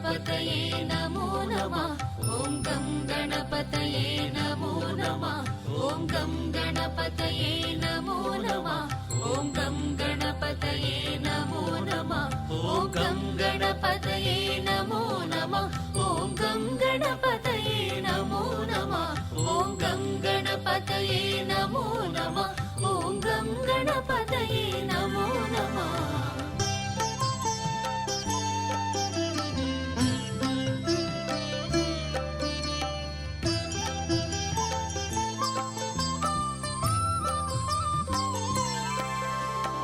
ಗಣಪತಯೇ ನಮೋ ನಮಃ ಓಂ ಗಂ ಗಣಪತಯೇ ನಮೋ ನಮಃ ಓಂ ಗಂ ಗಣಪತಯೇ ನಮೋ ನಮಃ ಓಂ ಗಂ ಗಣಪತಯೇ ನಮೋ ನಮಃ ಓಂ ಗಂ ಗಣಪತಯೇ ನಮೋ ನಮಃ ಓಂ ಗಂ ಗಣಪತಯೇ ನಮೋ ನಮಃ ಓಂ ಗಂ ಗಣಪತಯೇ ನಮೋ ನಮಃ ಓಂ ಗಂ ಗಣಪತಯೇ ನಮೋ ನಮಃ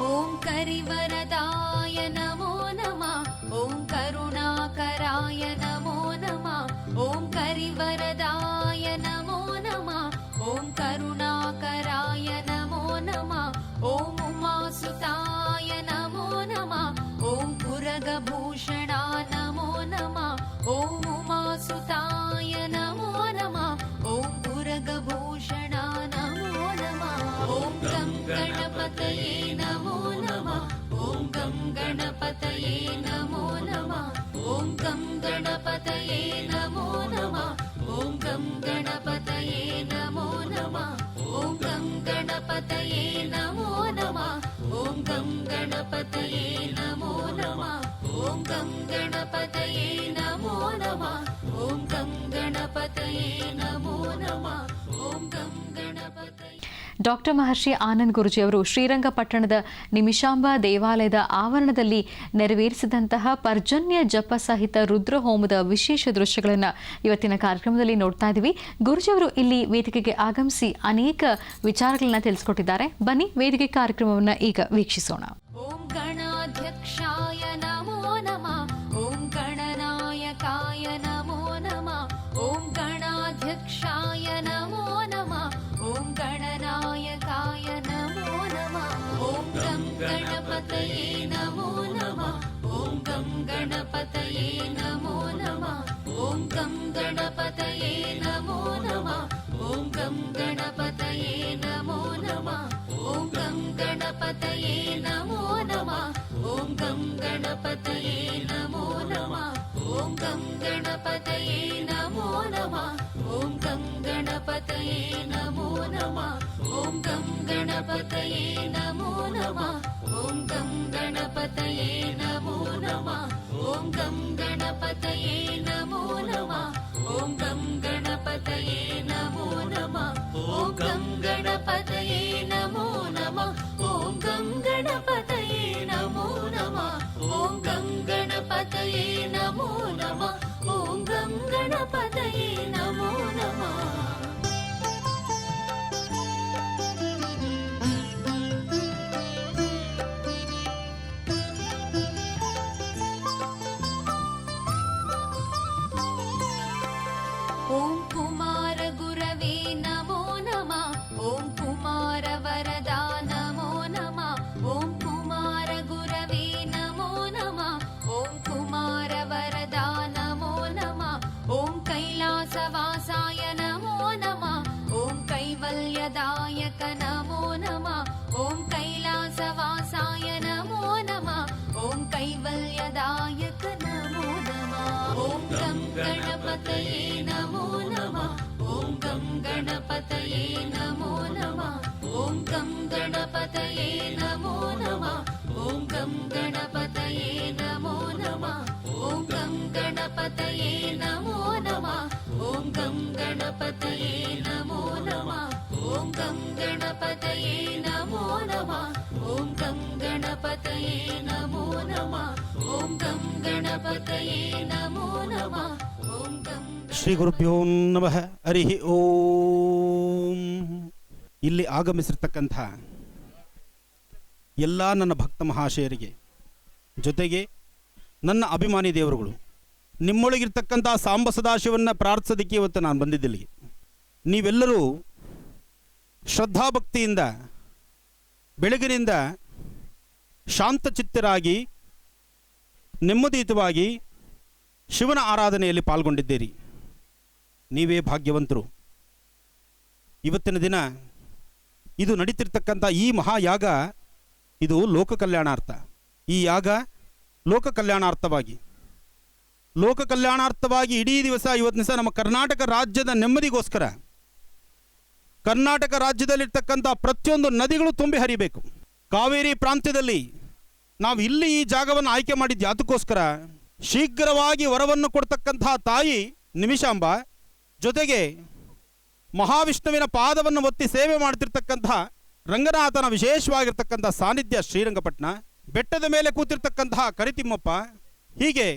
ಓಂ ಕರಿವರದಾಯ ನಮೋ ನಮಃ ಓಂ ಕರುಣಾಕರಾಯ ನಮೋ ನಮಃ ಓಂ ಕರಿವರದಾಯ ನಮೋ ನಮಃ ಓಂ ಕರುಣಾಕರಾಯ ನಮೋ ನಮಃ ಓಂ ಉಮಾಸುತಾಯ ನಮೋ ನಮಃ ಓಂ ಪುರಗಭೂಷಣ ನಮೋ ನಮಃ ಓಂ ಉಮಾಸುತಾಯ ನಮೋ ನಮಃ ಓಂ ಪುರಗಭೂಷಣ ನಮೋ ನಮಃ ಓಂ ಗಂ ಗಣಪತಯೇ ನಮೋ ನಮಃ ಓಂ ಗಂ ಗಣಪತಯೇ ನಮೋ ನಮಃ ಓಂ ಗಂ ಗಣಪತಯೇ ನಮೋ ನಮಃ ಓಂ ಗಂ ಗಣಪತಯೇ ನಮೋ ನಮಃ ಓಂ ಗಂ ಗಣಪತಯೇ ನಮೋ ನಮಃ ಓಂ ಗಂ ಗಣಪತಯೇ ನಮೋ ನಮಃ ಓಂ ಗಂ ಗಣಪತಯೇ ನಮೋ ನಮಃ ಓಂ ಗಂ ಗಣಪತಯೇ ನಮೋ ನಮಃ ಓಂ ಗಂ ಗಣಪತಯೇ. ಡಾಕ್ಟರ್ ಮಹರ್ಷಿ ಆನಂದ್ ಗುರೂಜಿಯವರು ಶ್ರೀರಂಗಪಟ್ಟಣದ ನಿಮಿಷಾಂಬ ದೇವಾಲಯದ ಆವರಣದಲ್ಲಿ ನೆರವೇರಿಸಿದಂತಹ ಪರ್ಜನ್ಯ ಜಪ ಸಹಿತ ರುದ್ರಹೋಮದ ವಿಶೇಷ ದೃಶ್ಯಗಳನ್ನು ಇವತ್ತಿನ ಕಾರ್ಯಕ್ರಮದಲ್ಲಿ ನೋಡ್ತಾ ಇದ್ದೀವಿ. ಗುರೂಜಿಯವರು ಇಲ್ಲಿ ವೇದಿಕೆಗೆ ಆಗಮಿಸಿ ಅನೇಕ ವಿಚಾರಗಳನ್ನ ತಿಳಿಸ್ಕೊಟ್ಟಿದ್ದಾರೆ. ಬನ್ನಿ ವೇದಿಕೆ ಕಾರ್ಯಕ್ರಮವನ್ನು ಈಗ ವೀಕ್ಷಿಸೋಣ. ಓಂ ಗಣಾಧ್ಯಕ್ಷಾಯ ನಮೋ ನಮಃ ಓಂ ಗಣನಾಯಕಾಯ ನಮೋ ನಮಃ ಓಂ ಗಣಾಧ್ಯಕ್ಷಾಯ ನಮೋ ನಮಃ ಓಂ ಗಣನಾಯಕಾಯ ನಮೋ ನಮಃ ಓಂ ಗಂ ಗಣಪತಯೇ ನಮೋ ನಮಃ ಓಂ ಗಂ ಗಣಪತಯೇ ನಮೋ ನಮಃ ಓಂ ಗಂ ಗಣಪತಯೇ ನಮೋ ನಮಃ ಓಂ ಗಂ ಗಣಪತಯೇ ನಮೋ ನಮಃ ಓಂ ಗಂ ಗಣಪತಯೇ ನಮೋ ನಮಃ ಓಂ ಗಂ ಗಣಪತಯೇ ನಮೋ ನಮಃ ಓಂ ಗಂ ಗಣಪತಯೇ ನಮೋ ನಮಃ ಓಂ ಗಂ ಗಣಪತಯೇ ನಮೋ ನಮಃ ಓಂ ಗಂ ಗಣಪತಯೇ ನಮೋ ನಮಃ ಓಂ ಗಂ ಗಣಪತಯೇ ನಮೋ ನಮಃ ಓಂ ಗಂ ಗಣಪತಯೇ ನಮೋ ನಮಃ ಓಂ ಗಂ ಗಣಪತಯೇ ನಮೋ ನಮಃ ಓಂ ಗಂ ಗಣಪತಯೇ ನಮೋ ನಮಃ ಓಂ ಗಂ ಗಣಪತಯೇ ನಮೋ ನಮಃ ಓಂ ಗಂ ಗಣಪತಯೇ ನಮೋ ನಮಃ ಓಂ ಗಂ ಗಣಪತಯೇ ನಮೋ ನಮಃ. ಓಂ ಕುಮಾರ ಗುರವೇ ನಮೋ ನಮಃ ಓಂ ಕುಮಾರ ವರದ ನಮೋ ನಮಃ ಓಂ ಕುಮಾರ ಗುರವೇ ನಮೋ ನಮಃ ಓಂ ಕುಮಾರ ವರದ ನಮೋ ನಮಃ ಓಂ ಕೈಲಾಸವಾಸಾಯ ನಮೋ ನಮಃ ಓಂ ಕೈವಲ್ಯದಾಯಕ ನಮೋ ನಮಃ ಓಂ ಕೈಲಾಸವಾಸಾಯ ನಮೋ ನಮಃ ಓಂ ಕೈವಲ್ಯದಾಯಕ ನಮೋ ನಮಃ ಓಂ ಗಂ ಗಣಪತಯೇ ನಮೋ ನಮಃ ಓಂ ಗಂ ಗಣಪತಯೇ ನಮೋ ನಮಃ ಓಂ ಗಂ ಗಣಪತಯೇ ನಮೋ ನಮಃ ಓಂ ಗಂ ಗಣಪತಯೇ ನಮೋ ನಮಃ ಓಂ ಗಂ ಗಣಪತಯೇ ನಮೋ ನಮಃ ಓಂ ಗಂ ಗಣಪತಯೇ ನಮೋ ನಮಃ ಓಂ ಗಂ ಗಣಪತಯೇ ನಮೋ ನಮಃ ಓಂ ಗಂ ಗಣಪತಯೇ ನಮೋ ನಮಃ ಓಂ ಗಂ ಗಣಪತಯೇ ನಮೋ ನಮಃ ಓಂ ಗಂ. ಶ್ರೀ ಗುರುಭ್ಯೋ ನಮಃ ಹರಿ ಓಂ. ಇಲ್ಲಿ ಆಗಮಿಸಿರ್ತಕ್ಕಂಥ ಎಲ್ಲ ನನ್ನ ಭಕ್ತ ಮಹಾಶಯರಿಗೆ, ಜೊತೆಗೆ ನನ್ನ ಅಭಿಮಾನಿ ದೇವರುಗಳು, ನಿಮ್ಮೊಳಗಿರ್ತಕ್ಕಂಥ ಸಾಂಬ ಸದಾಶಿವನ್ನ ಪ್ರಾರ್ಥಿಸೋದಕ್ಕೆ ಇವತ್ತು ನಾನು ಬಂದಿದ್ದಿಲ್ಲಿಗೆ. ನೀವೆಲ್ಲರೂ ಶ್ರದ್ಧಾಭಕ್ತಿಯಿಂದ ಬೆಳಗಿನಿಂದ ಶಾಂತಚಿತ್ತರಾಗಿ ನೆಮ್ಮದಿಯುತವಾಗಿ ಶಿವನ ಆರಾಧನೆಯಲ್ಲಿ ಪಾಲ್ಗೊಂಡಿದ್ದೀರಿ. ನೀವೇ ಭಾಗ್ಯವಂತರು. ಇವತ್ತಿನ ದಿನ ಇದು ನಡೀತಿರ್ತಕ್ಕಂಥ ಈ ಮಹಾಯಾಗ ಇದು ಲೋಕ ಕಲ್ಯಾಣಾರ್ಥ. ಈ ಯಾಗ ಲೋಕ ಕಲ್ಯಾಣಾರ್ಥವಾಗಿ ಲೋಕ ಕಲ್ಯಾಣಾರ್ಥವಾಗಿ ಇಡೀ ದಿವಸ ಇವತ್ತಿನ ದಿವಸ ನಮ್ಮ ಕರ್ನಾಟಕ ರಾಜ್ಯದ ನೆಮ್ಮದಿಗೋಸ್ಕರ ಕರ್ನಾಟಕ ರಾಜ್ಯದಲ್ಲಿರ್ತಕ್ಕಂಥ ಪ್ರತಿಯೊಂದು ನದಿಗಳು ತುಂಬಿ ಹರಿಬೇಕು. ಕಾವೇರಿ ಪ್ರಾಂತ್ಯದಲ್ಲಿ ನಾವು ಇಲ್ಲಿ ಈ ಜಾಗವನ್ನು ಆಯ್ಕೆ ಮಾಡಿದ್ವಿ. ಅದಕ್ಕೋಸ್ಕರ ಶೀಘ್ರವಾಗಿ ವರವನ್ನು ಕೊಡ್ತಕ್ಕಂತಹ ತಾಯಿ ನಿಮಿಷಾಂಬ, ಜೊತೆಗೆ ಮಹಾವಿಷ್ಣುವಿನ ಪಾದವನ್ನು ಒತ್ತಿ ಸೇವೆ ಮಾಡ್ತಿರ್ತಕ್ಕಂತಹ ರಂಗನಾಥನ ವಿಶೇಷವಾಗಿರ್ತಕ್ಕಂಥ ಸಾನ್ನಿಧ್ಯ ಶ್ರೀರಂಗಪಟ್ಟಣ, ಬೆಟ್ಟದ ಮೇಲೆ ಕೂತಿರ್ತಕ್ಕಂತಹ ಕರಿತಿಮ್ಮಪ್ಪ, ಹೀಗೆ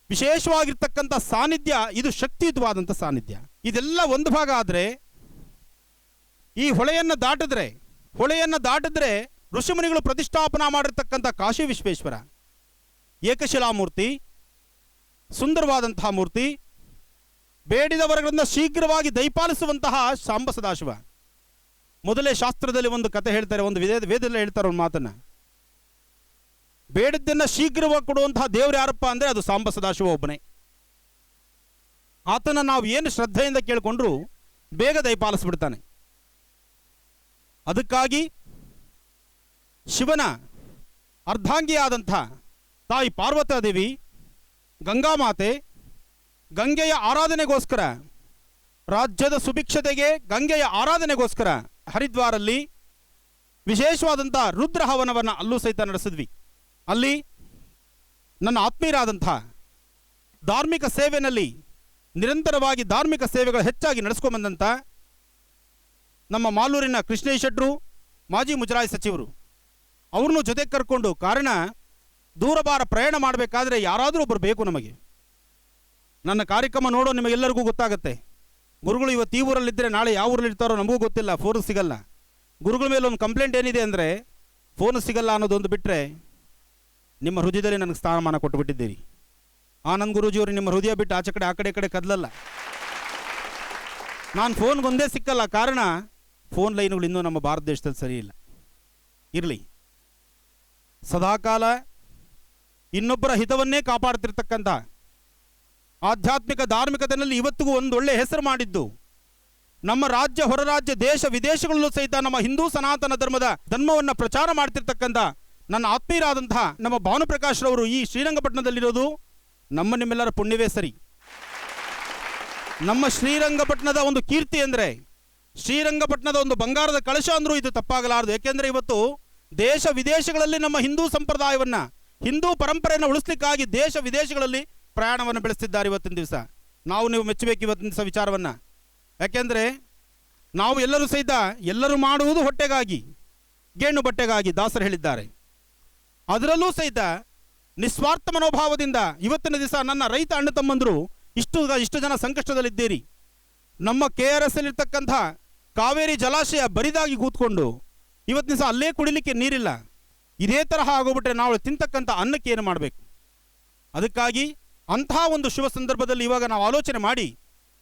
ವಿಶೇಷವಾಗಿರ್ತಕ್ಕಂಥ ಸಾನ್ನಿಧ್ಯ, ಇದು ಶಕ್ತಿಯುತವಾದಂಥ ಸಾನ್ನಿಧ್ಯ. ಇದೆಲ್ಲ ಒಂದು ಭಾಗ ಆದರೆ ಈ ಹೊಳೆಯನ್ನು ದಾಟಿದ್ರೆ ಋಷಿಮುನಿಗಳು ಪ್ರತಿಷ್ಠಾಪನಾ ಮಾಡಿರ್ತಕ್ಕಂಥ ಕಾಶಿ ವಿಶ್ವೇಶ್ವರ ಏಕಶಿಲಾಮೂರ್ತಿ, ಸುಂದರವಾದಂತಹ ಮೂರ್ತಿ, ಬೇಡಿದ ವರಗಳಿಂದ ಶೀಘ್ರವಾಗಿ ದಯಪಾಲಿಸುವಂತಹ ಸಾಂಬ ಸದಾಶಿವ. ಮೊದಲೇ ಶಾಸ್ತ್ರದಲ್ಲಿ ಒಂದು ಕತೆ ಹೇಳ್ತಾರೆ, ಒಂದು ವೇದದಲ್ಲಿ ಹೇಳ್ತಾರೆ ಒಂದು ಮಾತನ್ನ, ಬೇಡಿದ್ದನ್ನು ಶೀಘ್ರವಾಗಿ ಕೊಡುವಂತಹ ದೇವರು ಯಾರಪ್ಪ ಅಂದರೆ ಅದು ಸಾಂಬ ಸದಾಶಿವ ಒಬ್ಬನೇ. ಆತನ ನಾವು ಏನು ಶ್ರದ್ಧೆಯಿಂದ ಕೇಳಿಕೊಂಡ್ರು ಬೇಗ ದಯಪಾಲಿಸ್ಬಿಡ್ತಾನೆ. ಅದಕ್ಕಾಗಿ ಶಿವನ ಅರ್ಧಾಂಗಿಯಾದಂಥ ತಾಯಿ ಪಾರ್ವತಾದೇವಿ ಗಂಗಾಮಾತೆ ಗಂಗೆಯ ಆರಾಧನೆಗೋಸ್ಕರ, ರಾಜ್ಯದ ಸುಭಿಕ್ಷತೆಗೆ ಗಂಗೆಯ ಆರಾಧನೆಗೋಸ್ಕರ ಹರಿದ್ವಾರಲ್ಲಿ ವಿಶೇಷವಾದಂಥ ರುದ್ರ ಹವನವನ್ನು ಅಲ್ಲೂ ಸಹಿತ ನಡೆಸಿದ್ವಿ. ಅಲ್ಲಿ ನನ್ನ ಆತ್ಮೀಯರಾದಂಥ ಧಾರ್ಮಿಕ ಸೇವೆಯಲ್ಲಿ ನಿರಂತರವಾಗಿ ಧಾರ್ಮಿಕ ಸೇವೆಗಳು ಹೆಚ್ಚಾಗಿ ನಡೆಸ್ಕೊಂಬಂದಂಥ ನಮ್ಮ ಮಾಲೂರಿನ ಕೃಷ್ಣೇಶ್ ಶೆಟ್ರು, ಮಾಜಿ ಮುಜರಾಯಿ ಸಚಿವರು, ಅವ್ರನ್ನೂ ಜೊತೆಗೆ ಕರ್ಕೊಂಡು, ಕಾರಣ ದೂರಭಾರ ಪ್ರಯಾಣ ಮಾಡಬೇಕಾದ್ರೆ ಯಾರಾದರೂ ಒಬ್ಬರು ಬೇಕು ನಮಗೆ. ನನ್ನ ಕಾರ್ಯಕ್ರಮ ನೋಡೋ ನಿಮಗೆಲ್ಲರಿಗೂ ಗೊತ್ತಾಗುತ್ತೆ. ಗುರುಗಳು ಇವತ್ತು ಈ ಊರಲ್ಲಿದ್ದರೆ ನಾಳೆ ಯಾವ ಊರಲ್ಲಿ ಇರ್ತಾರೋ ನಮಗೂ ಗೊತ್ತಿಲ್ಲ, ಫೋನ್ ಸಿಗಲ್ಲ. ಗುರುಗಳ ಮೇಲೆ ಒಂದು ಕಂಪ್ಲೇಂಟ್ ಏನಿದೆ ಅಂದರೆ ಫೋನ್ ಸಿಗಲ್ಲ ಅನ್ನೋದೊಂದು ಬಿಟ್ಟರೆ ನಿಮ್ಮ ಹೃದಯದಲ್ಲಿ ನನಗೆ ಸ್ಥಾನಮಾನ ಕೊಟ್ಟು ಬಿಟ್ಟಿದ್ದೀರಿ. ಆನಂದ್ ಗುರೂಜಿಯವರು ನಿಮ್ಮ ಹೃದಯ ಬಿಟ್ಟು ಆಚೆ ಕಡೆ ಆ ಕಡೆ ಈ ಕಡೆ ಕದಲಲ್ಲ. ನಾನು ಫೋನ್ಗೊಂದೇ ಸಿಕ್ಕಲ್ಲ, ಕಾರಣ ಫೋನ್ ಲೈನ್ಗಳು ಇನ್ನೂ ನಮ್ಮ ಭಾರತ ದೇಶದಲ್ಲಿ ಸರಿ ಇಲ್ಲ. ಇರಲಿ, ಸದಾಕಾಲ ಇನ್ನೊಬ್ಬರ ಹಿತವನ್ನೇ ಕಾಪಾಡ್ತಿರ್ತಕ್ಕಂಥ ಆಧ್ಯಾತ್ಮಿಕ ಧಾರ್ಮಿಕತೆಯಲ್ಲಿ ಇವತ್ತಿಗೂ ಒಂದು ಒಳ್ಳೆಯ ಹೆಸರು ಮಾಡಿದ್ದು, ನಮ್ಮ ರಾಜ್ಯ ಹೊರ ರಾಜ್ಯ ದೇಶ ವಿದೇಶಗಳಲ್ಲೂ ಸಹಿತ ನಮ್ಮ ಹಿಂದೂ ಸನಾತನ ಧರ್ಮವನ್ನು ಪ್ರಚಾರ ಮಾಡ್ತಿರ್ತಕ್ಕಂಥ ನನ್ನ ಆತ್ಮೀಯರಾದಂತಹ ನಮ್ಮ ಭಾನುಪ್ರಕಾಶ್ರವರು ಈ ಶ್ರೀರಂಗಪಟ್ಟಣದಲ್ಲಿರೋದು ನಮ್ಮ ನಿಮ್ಮೆಲ್ಲರ ಪುಣ್ಯವೇ ಸರಿ. ನಮ್ಮ ಶ್ರೀರಂಗಪಟ್ಟಣದ ಒಂದು ಕೀರ್ತಿ ಅಂದರೆ, ಶ್ರೀರಂಗಪಟ್ಟಣದ ಒಂದು ಬಂಗಾರದ ಕಳಶ ಅಂದರೂ ಇದು ತಪ್ಪಾಗಲಾರದು. ಯಾಕೆಂದರೆ ಇವತ್ತು ದೇಶ ವಿದೇಶಗಳಲ್ಲಿ ನಮ್ಮ ಹಿಂದೂ ಸಂಪ್ರದಾಯವನ್ನು, ಹಿಂದೂ ಪರಂಪರೆಯನ್ನು ಉಳಿಸ್ಲಿಕ್ಕಾಗಿ ದೇಶ ವಿದೇಶಗಳಲ್ಲಿ ಪ್ರಯಾಣವನ್ನು ಬೆಳೆಸ್ತಿದ್ದಾರೆ ಇವತ್ತಿನ ದಿವಸ. ನಾವು ನೀವು ಮೆಚ್ಚಬೇಕು ಇವತ್ತಿನ ದಿವಸ ವಿಚಾರವನ್ನು. ಯಾಕೆಂದರೆ ನಾವು ಎಲ್ಲರೂ ಸಹಿತ ಎಲ್ಲರೂ ಮಾಡುವುದು ಹೊಟ್ಟೆಗಾಗಿ, ಗೇಣು ಬಟ್ಟೆಗಾಗಿ ದಾಸರು ಹೇಳಿದ್ದಾರೆ. ಅದರಲ್ಲೂ ಸಹಿತ ನಿಸ್ವಾರ್ಥ ಮನೋಭಾವದಿಂದ ಇವತ್ತಿನ ದಿವಸ ನನ್ನ ರೈತ ಅಣ್ಣ ತಮ್ಮಂದರು ಇಷ್ಟು ಜನ ಸಂಕಷ್ಟದಲ್ಲಿದ್ದೀರಿ. ನಮ್ಮ KRS ಅಲ್ಲಿರ್ತಕ್ಕಂಥ ಕಾವೇರಿ ಜಲಾಶಯ ಬರಿದಾಗಿ ಕೂತ್ಕೊಂಡು ಇವತ್ತಿನ ದಿವಸ ಅಲ್ಲೇ ಕುಡಿಲಿಕ್ಕೆ ನೀರಿಲ್ಲ. ಇದೇ ತರಹ ಆಗೋಗ್ಬಿಟ್ರೆ ನಾವು ತಿಂತಕ್ಕಂಥ ಅನ್ನಕ್ಕೆ ಏನು ಮಾಡಬೇಕು? ಅದಕ್ಕಾಗಿ ಅಂತಹ ಒಂದು ಶುಭ ಸಂದರ್ಭದಲ್ಲಿ ಇವಾಗ ನಾವು ಆಲೋಚನೆ ಮಾಡಿ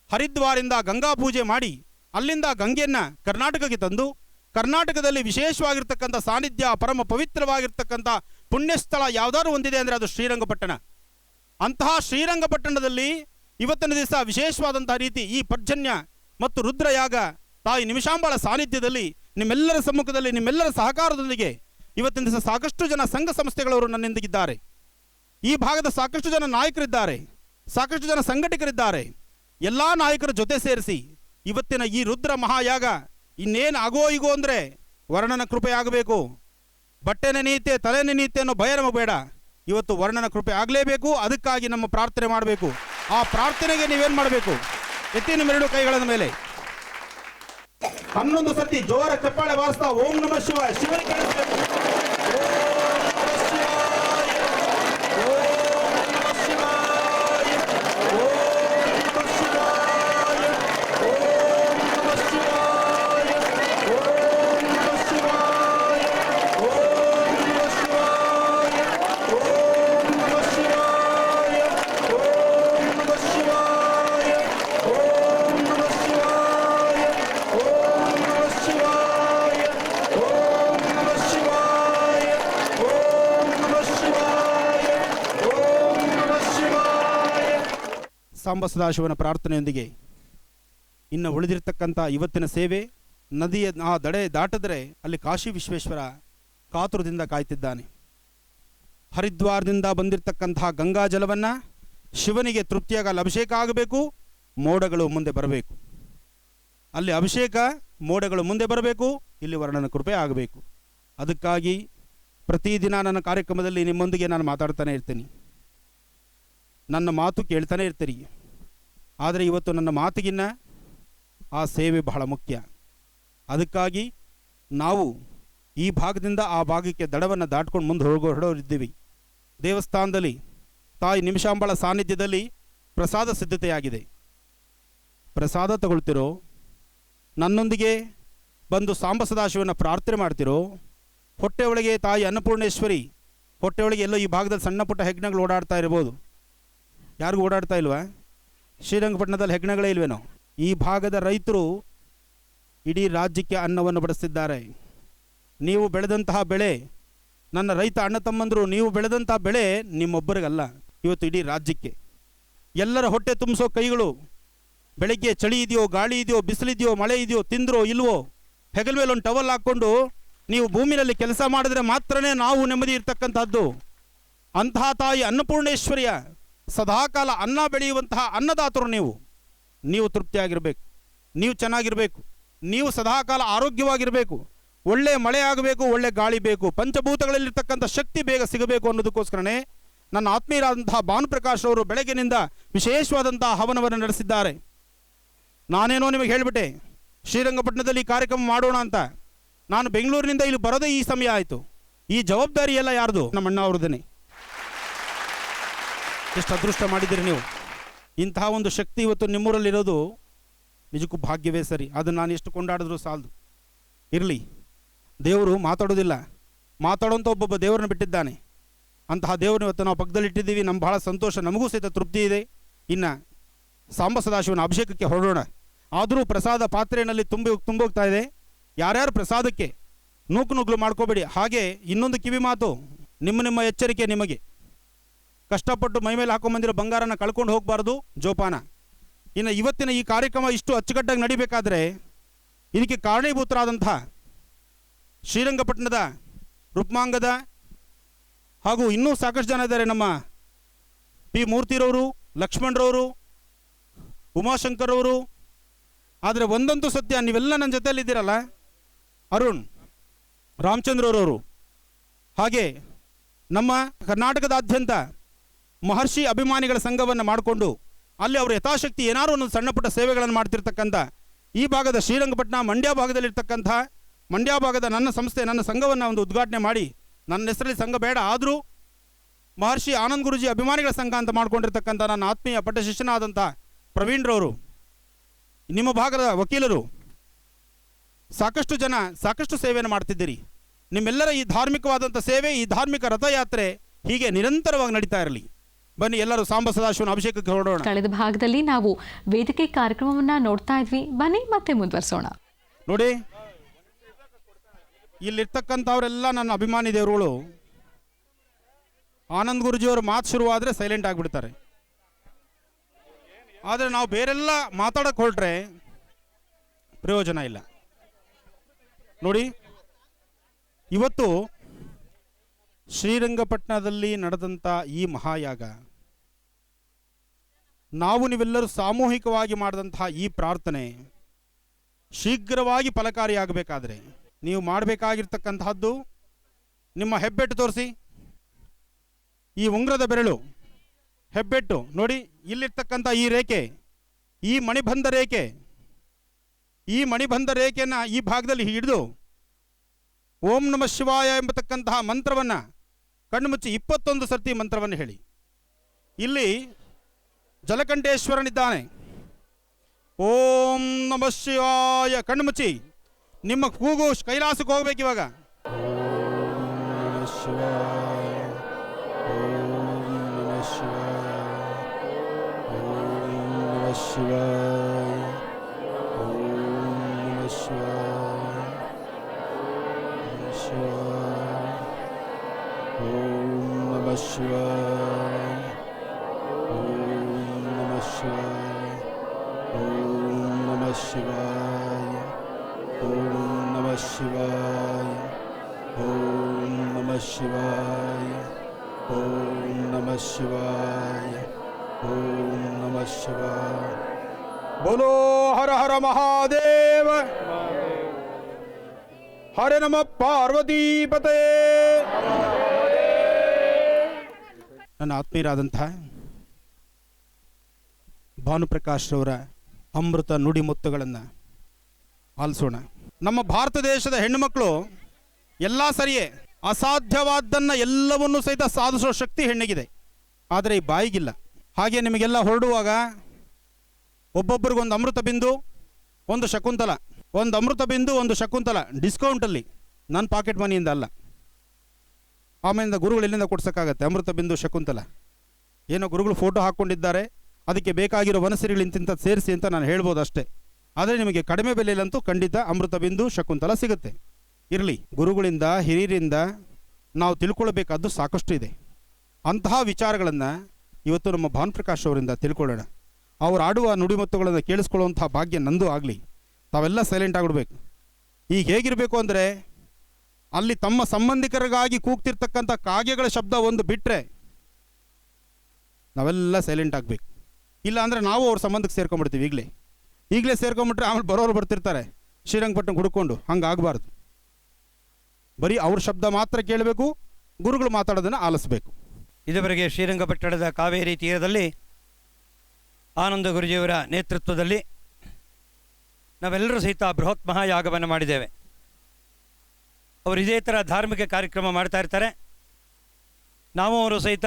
ಹರಿದ್ವಾರಿಂದ ಗಂಗಾ ಪೂಜೆ ಮಾಡಿ ಅಲ್ಲಿಂದ ಗಂಗೆಯನ್ನು ಕರ್ನಾಟಕಕ್ಕೆ ತಂದು, ಕರ್ನಾಟಕದಲ್ಲಿ ವಿಶೇಷವಾಗಿರ್ತಕ್ಕಂಥ ಸಾನ್ನಿಧ್ಯ, ಪರಮ ಪವಿತ್ರವಾಗಿರ್ತಕ್ಕಂಥ ಪುಣ್ಯಸ್ಥಳ ಯಾವುದಾದ್ರು ಒಂದಿದೆ ಅಂದರೆ ಅದು ಶ್ರೀರಂಗಪಟ್ಟಣ. ಅಂತಹ ಶ್ರೀರಂಗಪಟ್ಟಣದಲ್ಲಿ ಇವತ್ತಿನ ದಿವಸ ವಿಶೇಷವಾದಂತಹ ರೀತಿ ಈ ಪರ್ಜನ್ಯ ಮತ್ತು ರುದ್ರಯಾಗ ತಾಯಿ ನಿಮಿಷಾಂಬಳ ಸಾನ್ನಿಧ್ಯದಲ್ಲಿ ನಿಮ್ಮೆಲ್ಲರ ಸಮ್ಮುಖದಲ್ಲಿ ನಿಮ್ಮೆಲ್ಲರ ಸಹಕಾರದೊಂದಿಗೆ ಇವತ್ತಿನ ದಿವಸ ಸಾಕಷ್ಟು ಜನ ಸಂಘ ಸಂಸ್ಥೆಗಳವರು ನನ್ನೊಂದಿಗಿದ್ದಾರೆ. ಈ ಭಾಗದ ಸಾಕಷ್ಟು ಜನ ನಾಯಕರಿದ್ದಾರೆ, ಸಾಕಷ್ಟು ಜನ ಸಂಘಟಕರಿದ್ದಾರೆ. ಎಲ್ಲ ನಾಯಕರ ಜೊತೆ ಸೇರಿಸಿ ಇವತ್ತಿನ ಈ ರುದ್ರ ಮಹಾಯಾಗ ಇನ್ನೇನು ಆಗೋ ಈಗೋ ಅಂದರೆ ವರ್ಣನ ಕೃಪೆ ಆಗಬೇಕು. ಬಟ್ಟೆ ನೆನೆಯುತ್ತೆ, ತಲೆ ನೆನೆಯುತ್ತೆ ಅನ್ನೋ ಭಯ ನಮಗೆ ಬೇಡ. ಇವತ್ತು ವರ್ಣನ ಕೃಪೆ ಆಗಲೇಬೇಕು. ಅದಕ್ಕಾಗಿ ನಮ್ಮ ಪ್ರಾರ್ಥನೆ ಮಾಡಬೇಕು. ಆ ಪ್ರಾರ್ಥನೆಗೆ ನೀವೇನು ಮಾಡಬೇಕು? ಎತ್ತಿ ನಿಮ್ಮೆರಡು ಕೈಗಳ ಮೇಲೆ ಹನ್ನೊಂದು ಸರ್ತಿ ಜೋರ ಚಪ್ಪಾಳೆ ಬಾರಿಸ್ತಾ ಓಂ ನಮಃ ಶಿವಾಯ ಶಿವನಿಗೆ ಸಾಂಬ ಸದಾಶಿವನ ಪ್ರಾರ್ಥನೆಯೊಂದಿಗೆ ಇನ್ನು ಉಳಿದಿರ್ತಕ್ಕಂಥ ಇವತ್ತಿನ ಸೇವೆ, ನದಿಯ ಆ ದಡೆ ದಾಟಿದ್ರೆ ಅಲ್ಲಿ ಕಾಶಿ ವಿಶ್ವೇಶ್ವರ ಕಾತುರದಿಂದ ಕಾಯ್ತಿದ್ದಾನೆ. ಹರಿದ್ವಾರದಿಂದ ಬಂದಿರತಕ್ಕಂತಹ ಗಂಗಾ ಜಲವನ್ನು ಶಿವನಿಗೆ ತೃಪ್ತಿಯಾಗ ಅಲ್ಲಿ ಅಭಿಷೇಕ ಆಗಬೇಕು, ಮೋಡಗಳು ಮುಂದೆ ಬರಬೇಕು. ಅಲ್ಲಿ ಅಭಿಷೇಕ, ಮೋಡಗಳು ಮುಂದೆ ಬರಬೇಕು, ಇಲ್ಲಿ ವರ್ಣನ ಕೃಪೆ ಆಗಬೇಕು. ಅದಕ್ಕಾಗಿ ಪ್ರತಿದಿನ ನನ್ನ ಕಾರ್ಯಕ್ರಮದಲ್ಲಿ ನಿಮ್ಮೊಂದಿಗೆ ನಾನು ಮಾತಾಡ್ತಾನೆ ಇರ್ತೀನಿ, ನನ್ನ ಮಾತು ಕೇಳ್ತಾನೆ ಇರ್ತೀರಿ. ಆದರೆ ಇವತ್ತು ನನ್ನ ಮಾತಿಗಿನ್ನ ಆ ಸೇವೆ ಬಹಳ ಮುಖ್ಯ. ಅದಕ್ಕಾಗಿ ನಾವು ಈ ಭಾಗದಿಂದ ಆ ಭಾಗಕ್ಕೆ ದಡವನ್ನು ದಾಟ್ಕೊಂಡು ಮುಂದೆ ಹೊರಡೋರಿದ್ದೀವಿ. ದೇವಸ್ಥಾನದಲ್ಲಿ ತಾಯಿ ನಿಮಿಷಾಂಬಳ ಸಾನ್ನಿಧ್ಯದಲ್ಲಿ ಪ್ರಸಾದ ಸಿದ್ಧತೆಯಾಗಿದೆ. ಪ್ರಸಾದ ತಗೊಳ್ತಿರೋ, ನನ್ನೊಂದಿಗೆ ಬಂದು ಸಾಂಬ ಸದಾಶಿವನ ಪ್ರಾರ್ಥನೆ ಮಾಡ್ತಿರೋ, ಹೊಟ್ಟೆ ಒಳಗೆ ತಾಯಿ ಅನ್ನಪೂರ್ಣೇಶ್ವರಿ ಹೊಟ್ಟೆ ಒಳಗೆ ಎಲ್ಲೋ ಈ ಭಾಗದಲ್ಲಿ ಸಣ್ಣ ಪುಟ್ಟ ಹೆಗ್ಣಗಳು ಓಡಾಡ್ತಾ ಇರ್ಬೋದು. ಯಾರಿಗೂ ಓಡಾಡ್ತಾ ಇಲ್ವಾ? ಶ್ರೀರಂಗಪಟ್ಟಣದಲ್ಲಿ ಹೆಗ್ಣಗಳೇ ಇಲ್ವೇನೋ? ಈ ಭಾಗದ ರೈತರು ಇಡೀ ರಾಜ್ಯಕ್ಕೆ ಅನ್ನವನ್ನು ಬಡಿಸ್ತಿದ್ದಾರೆ. ನೀವು ಬೆಳೆದಂತಹ ಬೆಳೆ, ನನ್ನ ರೈತ ಅಣ್ಣ ತಮ್ಮಂದರು, ನೀವು ಬೆಳೆದಂತಹ ಬೆಳೆ ನಿಮ್ಮೊಬ್ಬರಿಗಲ್ಲ, ಇವತ್ತು ಇಡೀ ರಾಜ್ಯಕ್ಕೆ. ಎಲ್ಲರ ಹೊಟ್ಟೆ ತುಂಬಿಸೋ ಕೈಗಳು, ಬೆಳಗ್ಗೆ ಚಳಿ ಇದೆಯೋ, ಗಾಳಿ ಇದೆಯೋ, ಬಿಸಿಲಿದೆಯೋ, ಮಳೆ ಇದೆಯೋ, ತಿಂದ್ರೋ ಇಲ್ವೋ, ಹೆಗಲ ಮೇಲೆ ಒಂದು ಟವಲ್ ಹಾಕ್ಕೊಂಡು ನೀವು ಭೂಮಿನಲ್ಲಿ ಕೆಲಸ ಮಾಡಿದ್ರೆ ಮಾತ್ರನೇ ನಾವು ನೆಮ್ಮದಿ ಇರ್ತಕ್ಕಂಥದ್ದು. ಅಂತಹ ತಾಯಿ ಅನ್ನಪೂರ್ಣೇಶ್ವರಿಯ ಸದಾಕಾಲ ಅನ್ನ ಬೆಳೆಯುವಂತಹ ಅನ್ನದಾತರು ನೀವು ತೃಪ್ತಿಯಾಗಿರಬೇಕು, ನೀವು ಚೆನ್ನಾಗಿರಬೇಕು, ನೀವು ಸದಾಕಾಲ ಆರೋಗ್ಯವಾಗಿರಬೇಕು, ಒಳ್ಳೆ ಮಳೆ ಆಗಬೇಕು, ಒಳ್ಳೆ ಗಾಳಿ ಬೇಕು, ಪಂಚಭೂತಗಳಲ್ಲಿರ್ತಕ್ಕಂಥ ಶಕ್ತಿ ಬೇಗ ಸಿಗಬೇಕು ಅನ್ನೋದಕ್ಕೋಸ್ಕರನೇ ನನ್ನ ಆತ್ಮೀಯರಾದಂತಹ ಭಾನುಪ್ರಕಾಶ್ ಅವರು ಬೆಳಗ್ಗಿನಿಂದ ವಿಶೇಷವಾದಂತಹ ಹವನವನ್ನು ನಡೆಸಿದ್ದಾರೆ. ನಾನೇನೋ ನಿಮಗೆ ಹೇಳಿಬಿಟ್ಟೆ ಶ್ರೀರಂಗಪಟ್ಟಣದಲ್ಲಿ ಕಾರ್ಯಕ್ರಮ ಮಾಡೋಣ ಅಂತ. ನಾನು ಬೆಂಗಳೂರಿನಿಂದ ಇಲ್ಲಿ ಬರೋದೇ ಈ ಸಮಯ ಆಯಿತು. ಈ ಜವಾಬ್ದಾರಿ ಎಲ್ಲ ಯಾರ್ದು? ನಮ್ಮ ಅಣ್ಣ ಅವ್ರದ್ದೇನೆ. ಎಷ್ಟು ಅದೃಷ್ಟ ಮಾಡಿದ್ದೀರಿ ನೀವು. ಇಂತಹ ಒಂದು ಶಕ್ತಿ ಇವತ್ತು ನಿಮ್ಮೂರಲ್ಲಿರೋದು ನಿಜಕ್ಕೂ ಭಾಗ್ಯವೇ ಸರಿ. ಅದನ್ನು ನಾನು ಎಷ್ಟು ಕೊಂಡಾಡಿದ್ರೂ ಸಾಲದು. ಇರಲಿ, ದೇವರು ಮಾತಾಡೋದಿಲ್ಲ, ಮಾತಾಡೋಂಥ ಒಬ್ಬೊಬ್ಬ ದೇವರನ್ನು ಬಿಟ್ಟಿದ್ದಾನೆ. ಅಂತಹ ದೇವರನ್ನು ಇವತ್ತು ನಾವು ಪಕ್ಕದಲ್ಲಿಟ್ಟಿದ್ದೀವಿ. ನಮ್ಮ ಬಹಳ ಸಂತೋಷ, ನಮಗೂ ಸಹಿತ ತೃಪ್ತಿ ಇದೆ. ಇನ್ನು ಸಾಂಬ ಸದಾಶಿವನ ಅಭಿಷೇಕಕ್ಕೆ ಹೊರಡೋಣ. ಆದರೂ ಪ್ರಸಾದ ಪಾತ್ರೆಯಲ್ಲಿ ತುಂಬೋಗ್ತಾ ಇದೆ. ಯಾರ್ಯಾರು ಪ್ರಸಾದಕ್ಕೆ ನೂಕು ಮಾಡ್ಕೋಬೇಡಿ. ಹಾಗೆ ಇನ್ನೊಂದು ಕಿವಿ ಮಾತು, ನಿಮ್ಮ ಎಚ್ಚರಿಕೆ ನಿಮಗೆ. ಕಷ್ಟಪಟ್ಟು ಮೈ ಮೇಲೆ ಹಾಕೊಂಬಂದಿರೋ ಬಂಗಾರನ ಕಳ್ಕೊಂಡು ಹೋಗಬಾರ್ದು, ಜೋಪಾನ. ಇನ್ನು ಇವತ್ತಿನ ಈ ಕಾರ್ಯಕ್ರಮ ಇಷ್ಟು ಅಚ್ಚುಕಟ್ಟಾಗಿ ನಡಿಬೇಕಾದ್ರೆ ಇದಕ್ಕೆ ಕಾರಣೀಭೂತರಾದಂಥ ಶ್ರೀರಂಗಪಟ್ಟಣದ ರುಕ್ಮಾಂಗದ ಹಾಗೂ ಇನ್ನೂ ಸಾಕಷ್ಟು ಜನ ಇದ್ದಾರೆ. ನಮ್ಮ ಪಿ ಮೂರ್ತಿರವರು, ಲಕ್ಷ್ಮಣರವರು, ಉಮಾಶಂಕರವರು. ಆದರೆ ಒಂದಂತೂ ಸತ್ಯ, ನೀವೆಲ್ಲ ನನ್ನ ಜೊತೆಯಲ್ಲಿದ್ದೀರಲ್ಲ, ಅರುಣ್, ರಾಮಚಂದ್ರರವರು, ಹಾಗೆ ನಮ್ಮ ಕರ್ನಾಟಕದಾದ್ಯಂತ ಮಹರ್ಷಿ ಅಭಿಮಾನಿಗಳ ಸಂಘವನ್ನು ಮಾಡಿಕೊಂಡು ಅಲ್ಲಿ ಅವರು ಯಥಾಶಕ್ತಿ ಏನಾರು ಒಂದು ಸಣ್ಣ ಪುಟ್ಟ ಸೇವೆಗಳನ್ನು ಮಾಡ್ತಿರ್ತಕ್ಕಂಥ ಈ ಭಾಗದ ಶ್ರೀರಂಗಪಟ್ಟಣ ಮಂಡ್ಯ ಭಾಗದಲ್ಲಿರ್ತಕ್ಕಂಥ ಮಂಡ್ಯ ಭಾಗದ ನನ್ನ ಸಂಸ್ಥೆ, ನನ್ನ ಸಂಘವನ್ನು ಒಂದು ಉದ್ಘಾಟನೆ ಮಾಡಿ, ನನ್ನ ಹೆಸರಲ್ಲಿ ಸಂಘ ಬೇಡ, ಆದರೂ ಮಹರ್ಷಿ ಆನಂದ್ ಗುರುಜಿ ಅಭಿಮಾನಿಗಳ ಸಂಘ ಅಂತ ಮಾಡ್ಕೊಂಡಿರ್ತಕ್ಕಂಥ ನನ್ನ ಆತ್ಮೀಯ ಪಟ್ಟ ಶಿಷ್ಯನಾದಂಥ ಪ್ರವೀಣ್ರವರು, ನಿಮ್ಮ ಭಾಗದ ವಕೀಲರು, ಸಾಕಷ್ಟು ಜನ ಸಾಕಷ್ಟು ಸೇವೆಯನ್ನು ಮಾಡ್ತಿದ್ದೀರಿ. ನಿಮ್ಮೆಲ್ಲರ ಈ ಧಾರ್ಮಿಕವಾದಂಥ ಸೇವೆ, ಈ ಧಾರ್ಮಿಕ ರಥಯಾತ್ರೆ ಹೀಗೆ ನಿರಂತರವಾಗಿ ನಡೀತಾ ಇರಲಿ. ಬನ್ನಿ ಎಲ್ಲರೂ ಸಾಂಬ ಸದಾಶಿವನ ಅಭಿಷೇಕಕ್ಕೆ ಹೊರಡೋಣ. ಕಳೆದ ಭಾಗದಲ್ಲಿ ನಾವು ವೇದಿಕೆ ಕಾರ್ಯಕ್ರಮವನ್ನ ನೋಡ್ತಾ ಇದ್ವಿ. ಬನ್ನಿ ಮತ್ತೆ ಮುಂದುವರಿಸೋಣ. ನೋಡಿ, ಇಲ್ಲಿರ್ತಕ್ಕಂಥವರೆಲ್ಲ ನನ್ನ ಅಭಿಮಾನಿ ದೇವರುಗಳು. ಆನಂದ್ ಗುರುಜಿಯವರು ಮಾತು ಶುರುವಾದರೆ ಸೈಲೆಂಟ್ ಆಗಿಬಿಡ್ತಾರೆ. ಆದರೆ ನಾವು ಬೇರೆಲ್ಲ ಮಾತಾಡಕ್ಕೆ ಹೊರಟ್ರೆ ಪ್ರಯೋಜನ ಇಲ್ಲ. ನೋಡಿ, ಇವತ್ತು ಶ್ರೀರಂಗಪಟ್ಟಣದಲ್ಲಿ ನಡೆದಂಥ ಈ ಮಹಾಯಾಗ, ನಾವು ನೀವೆಲ್ಲರೂ ಸಾಮೂಹಿಕವಾಗಿ ಮಾಡಿದಂತಹ ಈ ಪ್ರಾರ್ಥನೆ ಶೀಘ್ರವಾಗಿ ಫಲಕಾರಿಯಾಗಬೇಕಾದ್ರೆ ನೀವು ಮಾಡಬೇಕಾಗಿರ್ತಕ್ಕಂತಹದ್ದು, ನಿಮ್ಮ ಹೆಬ್ಬೆಟ್ಟು ತೋರಿಸಿ. ಈ ಉಂಗ್ರದ ಬೆರಳು ಹೆಬ್ಬೆಟ್ಟು ನೋಡಿ, ಇಲ್ಲಿರ್ತಕ್ಕಂಥ ಈ ರೇಖೆ, ಈ ಮಣಿಬಂಧ ರೇಖೆ, ಈ ಮಣಿಬಂಧ ರೇಖೆಯನ್ನು ಈ ಭಾಗದಲ್ಲಿ ಹಿಡಿದು ಓಂ ನಮಃ ಶಿವಾಯ ಎಂಬತಕ್ಕಂತಹ ಮಂತ್ರವನ್ನು ಕಣ್ಣು ಮುಚ್ಚಿ 21 ಸರ್ತಿ ಮಂತ್ರವನ್ನು ಹೇಳಿ. ಇಲ್ಲಿ ಜಲಕಂಠೇಶ್ವರನಿದ್ದಾನೆ. ಓಂ ನಮಃ ಶಿವಾಯ ಕಣ್ಣು ಮುಚ್ಚಿ. ನಿಮ್ಮ ಕೂಗು ಕೈಲಾಸಕ್ಕೆ ಹೋಗ್ಬೇಕು ಇವಾಗ. ಓಂ ನಮಃ ಶಿವಾಯ. ಬೋಲೋ ಹರ ಹರ ಮಹಾದೇವ. ಹರ ನಮ ಪಾರ್ವತೀಪತೇ. ನನ್ನ ಆತ್ಮೀಯರಾದಂತಹ ಭಾನುಪ್ರಕಾಶ್ ರವರ ಅಮೃತ ನುಡಿಮುತ್ತುಗಳನ್ನು ಆಲಿಸೋಣ. ನಮ್ಮ ಭಾರತ ದೇಶದ ಹೆಣ್ಣುಮಕ್ಕಳು ಎಲ್ಲ ಸರಿಯೇ, ಅಸಾಧ್ಯವಾದ್ದನ್ನು ಎಲ್ಲವನ್ನೂ ಸಹಿತ ಸಾಧಿಸೋ ಶಕ್ತಿ ಹೆಣ್ಣಿಗಿದೆ, ಆದರೆ ಈ ಬಾಯಿಗಿಲ್ಲ. ಹಾಗೆ ನಿಮಗೆಲ್ಲ ಹೊರಡುವಾಗ ಒಬ್ಬೊಬ್ಬರಿಗೊಂದು ಅಮೃತ ಬಿಂದು, ಒಂದು ಶಕುಂತಲ, ಒಂದು ಅಮೃತ ಬಿಂದು, ಒಂದು ಶಕುಂತಲ ಡಿಸ್ಕೌಂಟಲ್ಲಿ, ನನ್ನ ಪಾಕೆಟ್ ಮನಿಯಿಂದ ಅಲ್ಲ. ಆಮೇಲಿಂದ ಗುರುಗಳು ಎಲ್ಲಿಂದ ಕೊಡ್ಸೋಕ್ಕಾಗತ್ತೆ ಅಮೃತ ಬಿಂದು ಶಕುಂತಲ? ಏನೋ ಗುರುಗಳು ಫೋಟೋ ಹಾಕ್ಕೊಂಡಿದ್ದಾರೆ, ಅದಕ್ಕೆ ಬೇಕಾಗಿರೋ ವನಸಿರಿಗಳು ಇಂತಿಂಥದ್ದು ಸೇರಿಸಿ ಅಂತ ನಾನು ಹೇಳ್ಬೋದು ಅಷ್ಟೇ. ಆದರೆ ನಿಮಗೆ ಕಡಿಮೆ ಬೆಲೆಯಲ್ಲಂತೂ ಖಂಡಿತ ಅಮೃತ ಬಿಂದು ಶಕುಂತಲ ಸಿಗುತ್ತೆ. ಇರಲಿ, ಗುರುಗಳಿಂದ ಹಿರಿಯರಿಂದ ನಾವು ತಿಳ್ಕೊಳ್ಬೇಕಾದ್ದು ಸಾಕಷ್ಟು ಇದೆ. ಅಂತಹ ವಿಚಾರಗಳನ್ನು ಇವತ್ತು ನಮ್ಮ ಭಾನುಪ್ರಕಾಶ್ ಅವರಿಂದ ತಿಳ್ಕೊಳ್ಳೋಣ. ಅವ್ರು ಆಡುವ ನುಡಿಮುತ್ತುಗಳನ್ನು ಕೇಳಿಸ್ಕೊಳ್ಳುವಂಥ ಭಾಗ್ಯ ನಂದು ಆಗಲಿ. ತಾವೆಲ್ಲ ಸೈಲೆಂಟ್ ಆಗಿಬಿಡ್ಬೇಕು. ಈಗ ಹೇಗಿರಬೇಕು ಅಂದರೆ, ಅಲ್ಲಿ ತಮ್ಮ ಸಂಬಂಧಿಕರಿಗಾಗಿ ಕೂಗ್ತಿರ್ತಕ್ಕಂಥ ಕಾಗೆಗಳ ಶಬ್ದ ಒಂದು ಬಿಟ್ಟರೆ ನಾವೆಲ್ಲ ಸೈಲೆಂಟ್ ಆಗಬೇಕು. ಇಲ್ಲ ಅಂದರೆ ನಾವು ಅವ್ರ ಸಂಬಂಧಕ್ಕೆ ಸೇರ್ಕೊಂಡ್ಬಿಡ್ತೀವಿ. ಈಗಲೇ ಸೇರ್ಕೊಂಡ್ಬಿಟ್ರೆ ಆಮೇಲೆ ಬರೋರು ಬರ್ತಿರ್ತಾರೆ ಶ್ರೀರಂಗಪಟ್ಟಣ ಹುಡ್ಕೊಂಡು. ಹಂಗೆ ಆಗಬಾರ್ದು. ಬರೀ ಅವ್ರ ಶಬ್ದ ಮಾತ್ರ ಕೇಳಬೇಕು, ಗುರುಗಳು ಮಾತಾಡೋದನ್ನು ಆಲಿಸಬೇಕು. ಇದುವರೆಗೆ ಶ್ರೀರಂಗಪಟ್ಟಣದ ಕಾವೇರಿ ತೀರದಲ್ಲಿ ಆನಂದ ಗುರುಜಿಯವರ ನೇತೃತ್ವದಲ್ಲಿ ನಾವೆಲ್ಲರೂ ಸಹಿತ ಬೃಹತ್ ಮಹಾಯಾಗವನ್ನು ಮಾಡಿದ್ದೇವೆ. ಅವರು ಇದೇ ಥರ ಧಾರ್ಮಿಕ ಕಾರ್ಯಕ್ರಮ ಮಾಡ್ತಾ ಇರ್ತಾರೆ. ನಾವು ಅವರು ಸಹಿತ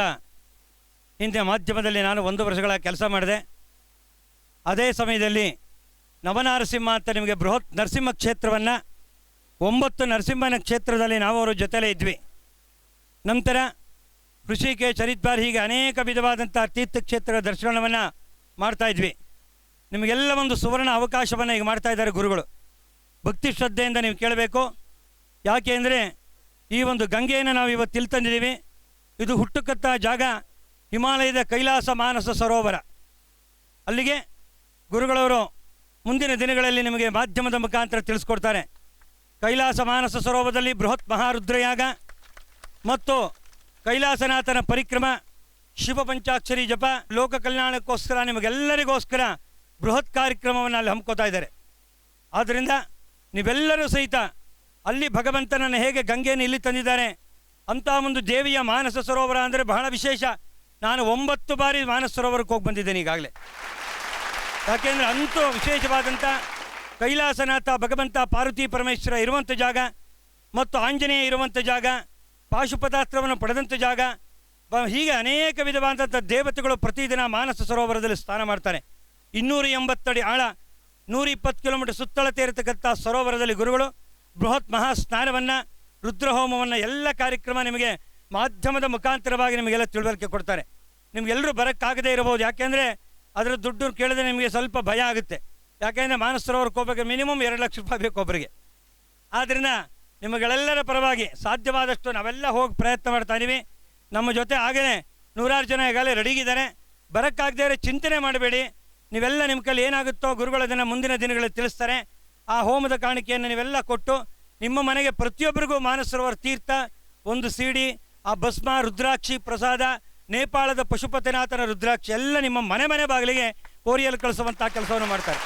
ಹಿಂದೆ ಮಾಧ್ಯಮದಲ್ಲಿ ನಾನು 1 ವರ್ಷಗಳ ಕೆಲಸ ಮಾಡಿದೆ. ಅದೇ ಸಮಯದಲ್ಲಿ ನವನಾರಸಿಂಹ ಅಂತ ನಿಮಗೆ ಬೃಹತ್ ನರಸಿಂಹ ಕ್ಷೇತ್ರವನ್ನು 9 ನರಸಿಂಹನ ಕ್ಷೇತ್ರದಲ್ಲಿ ನಾವು ಅವರ ಜೊತೆಲೇ ಇದ್ವಿ. ನಂತರ ಋಷಿಕೇಶ್, ಹರಿದ್ವಾರ್ ಹೀಗೆ ಅನೇಕ ವಿಧವಾದಂಥ ತೀರ್ಥಕ್ಷೇತ್ರ ದರ್ಶನವನ್ನು ಮಾಡ್ತಾಯಿದ್ವಿ. ನಿಮಗೆಲ್ಲ ಒಂದು ಸುವರ್ಣ ಅವಕಾಶವನ್ನು ಈಗ ಮಾಡ್ತಾ ಇದ್ದಾರೆ ಗುರುಗಳು. ಭಕ್ತಿ ಶ್ರದ್ಧೆಯಿಂದ ನೀವು ಕೇಳಬೇಕು. ಯಾಕೆ ಅಂದರೆ ಈ ಒಂದು ಗಂಗೆಯನ್ನು ನಾವು ಇವತ್ತು ಇಲ್ಲಿ ತಂದಿದ್ದೀವಿ. ಇದು ಹುಟ್ಟುಕತ್ತ ಜಾಗ ಹಿಮಾಲಯದ ಕೈಲಾಸ ಮಾನಸ ಸರೋವರ. ಅಲ್ಲಿಗೆ ಗುರುಗಳವರು ಮುಂದಿನ ದಿನಗಳಲ್ಲಿ ನಿಮಗೆ ಮಾಧ್ಯಮದ ಮುಖಾಂತರ ತಿಳಿಸ್ಕೊಡ್ತಾರೆ. ಕೈಲಾಸ ಮಾನಸ ಸರೋವರದಲ್ಲಿ ಬೃಹತ್ ಮಹಾರುದ್ರಯಾಗ ಮತ್ತು ಕೈಲಾಸನಾಥನ ಪರಿಕ್ರಮ, ಶಿವ ಪಂಚಾಕ್ಷರಿ ಜಪ, ಲೋಕ ಕಲ್ಯಾಣಕ್ಕೋಸ್ಕರ ನಿಮಗೆಲ್ಲರಿಗೋಸ್ಕರ ಬೃಹತ್ ಕಾರ್ಯಕ್ರಮವನ್ನು ಅಲ್ಲಿ ಹಮ್ಮಿಕೋತಾ ಇದ್ದಾರೆ. ಆದ್ದರಿಂದ ನೀವೆಲ್ಲರೂ ಸಹಿತ ಅಲ್ಲಿ ಭಗವಂತನನ್ನು ಹೇಗೆ ಗಂಗೆಯನ್ನು ಇಲ್ಲಿ ತಂದಿದ್ದಾರೆ ಅಂಥ ಒಂದು ದೇವಿಯ ಮಾನಸ ಸರೋವರ ಅಂದರೆ ಬಹಳ ವಿಶೇಷ. ನಾನು 9 ಬಾರಿ ಮಾನಸ ಸರೋವರಕ್ಕೆ ಹೋಗಿ ಬಂದಿದ್ದೇನೆ ಈಗಾಗಲೇ. ಯಾಕೆಂದರೆ ಅಂತೂ ವಿಶೇಷವಾದಂಥ ಕೈಲಾಸನಾಥ ಭಗವಂತ ಪಾರ್ವತಿ ಪರಮೇಶ್ವರ ಇರುವಂಥ ಜಾಗ ಮತ್ತು ಆಂಜನೇಯ ಇರುವಂಥ ಜಾಗ, ಪಾಶುಪತಾಸ್ತ್ರವನ್ನು ಪಡೆದಂಥ ಜಾಗ, ಹೀಗೆ ಅನೇಕ ವಿಧವಾದಂಥ ದೇವತೆಗಳು ಪ್ರತಿದಿನ ಮಾನಸ ಸರೋವರದಲ್ಲಿ ಸ್ನಾನ ಮಾಡ್ತಾರೆ. 280 ಅಡಿ ಆಳ, 120 ಕಿಲೋಮೀಟರ್ ಸುತ್ತಳತೆ ಇರತಕ್ಕಂಥ ಸರೋವರದಲ್ಲಿ ಗುರುಗಳು ಬೃಹತ್ ಮಹಾ ಸ್ನಾನವನ್ನು, ರುದ್ರಹೋಮವನ್ನು, ಎಲ್ಲ ಕಾರ್ಯಕ್ರಮ ನಿಮಗೆ ಮಾಧ್ಯಮದ ಮುಖಾಂತರವಾಗಿ ನಿಮಗೆಲ್ಲ ತಿಳುವಳಿಕೆ ಕೊಡ್ತಾರೆ. ನಿಮಗೆಲ್ಲರೂ ಬರೋಕ್ಕಾಗದೇ ಇರಬಹುದು. ಯಾಕೆಂದರೆ ಅದರ ದುಡ್ಡು ಕೇಳಿದ್ರೆ ನಿಮಗೆ ಸ್ವಲ್ಪ ಭಯ ಆಗುತ್ತೆ. ಯಾಕೆಂದರೆ ಮಾನಸ ಸರೋವರಕ್ಕೆ ಹೋಗಬೇಕು ಮಿನಿಮಮ್ 2 ಲಕ್ಷ ರೂಪಾಯಿ ಬೇಕು ಒಬ್ಬರಿಗೆ. ಆದ್ದರಿಂದ ನಿಮಗೆಲ್ಲರ ಪರವಾಗಿ ಸಾಧ್ಯವಾದಷ್ಟು ನಾವೆಲ್ಲ ಹೋಗಿ ಪ್ರಯತ್ನ ಮಾಡ್ತಾ ಇದ್ದೀವಿ. ನಮ್ಮ ಜೊತೆ ಆಗಲೇ 100 ಜನ ಈಗಾಗಲೇ ರೆಡಿಗಿದ್ದಾರೆ. ಬರೋಕ್ಕಾಗದೇ ಇರೋ ಚಿಂತನೆ ಮಾಡಬೇಡಿ. ನೀವೆಲ್ಲ ನಿಮ್ಮ ಕೈಲಿ ಏನಾಗುತ್ತೋ ಗುರುಗಳು ಅದನ್ನು ಮುಂದಿನ ದಿನಗಳಲ್ಲಿ ತಿಳಿಸ್ತಾರೆ. ಆ ಹೋಮದ ಕಾಣಿಕೆಯನ್ನು ನೀವೆಲ್ಲ ಕೊಟ್ಟು ನಿಮ್ಮ ಮನೆಗೆ ಪ್ರತಿಯೊಬ್ಬರಿಗೂ ಮಾನಸ ಸರೋವರ ತೀರ್ಥ, 1 CD, ಆ ಭಸ್ಮ, ರುದ್ರಾಕ್ಷಿ ಪ್ರಸಾದ, ನೇಪಾಳದ ಪಶುಪತಿನಾಥನ ರುದ್ರಾಕ್ಷಿ ಎಲ್ಲ ನಿಮ್ಮ ಮನೆ ಬಾಗಿಲಿಗೆ ಕೋರಿಯಲ್ಲಿ ಕಳಿಸುವಂಥ ಕೆಲಸವನ್ನು ಮಾಡ್ತಾರೆ.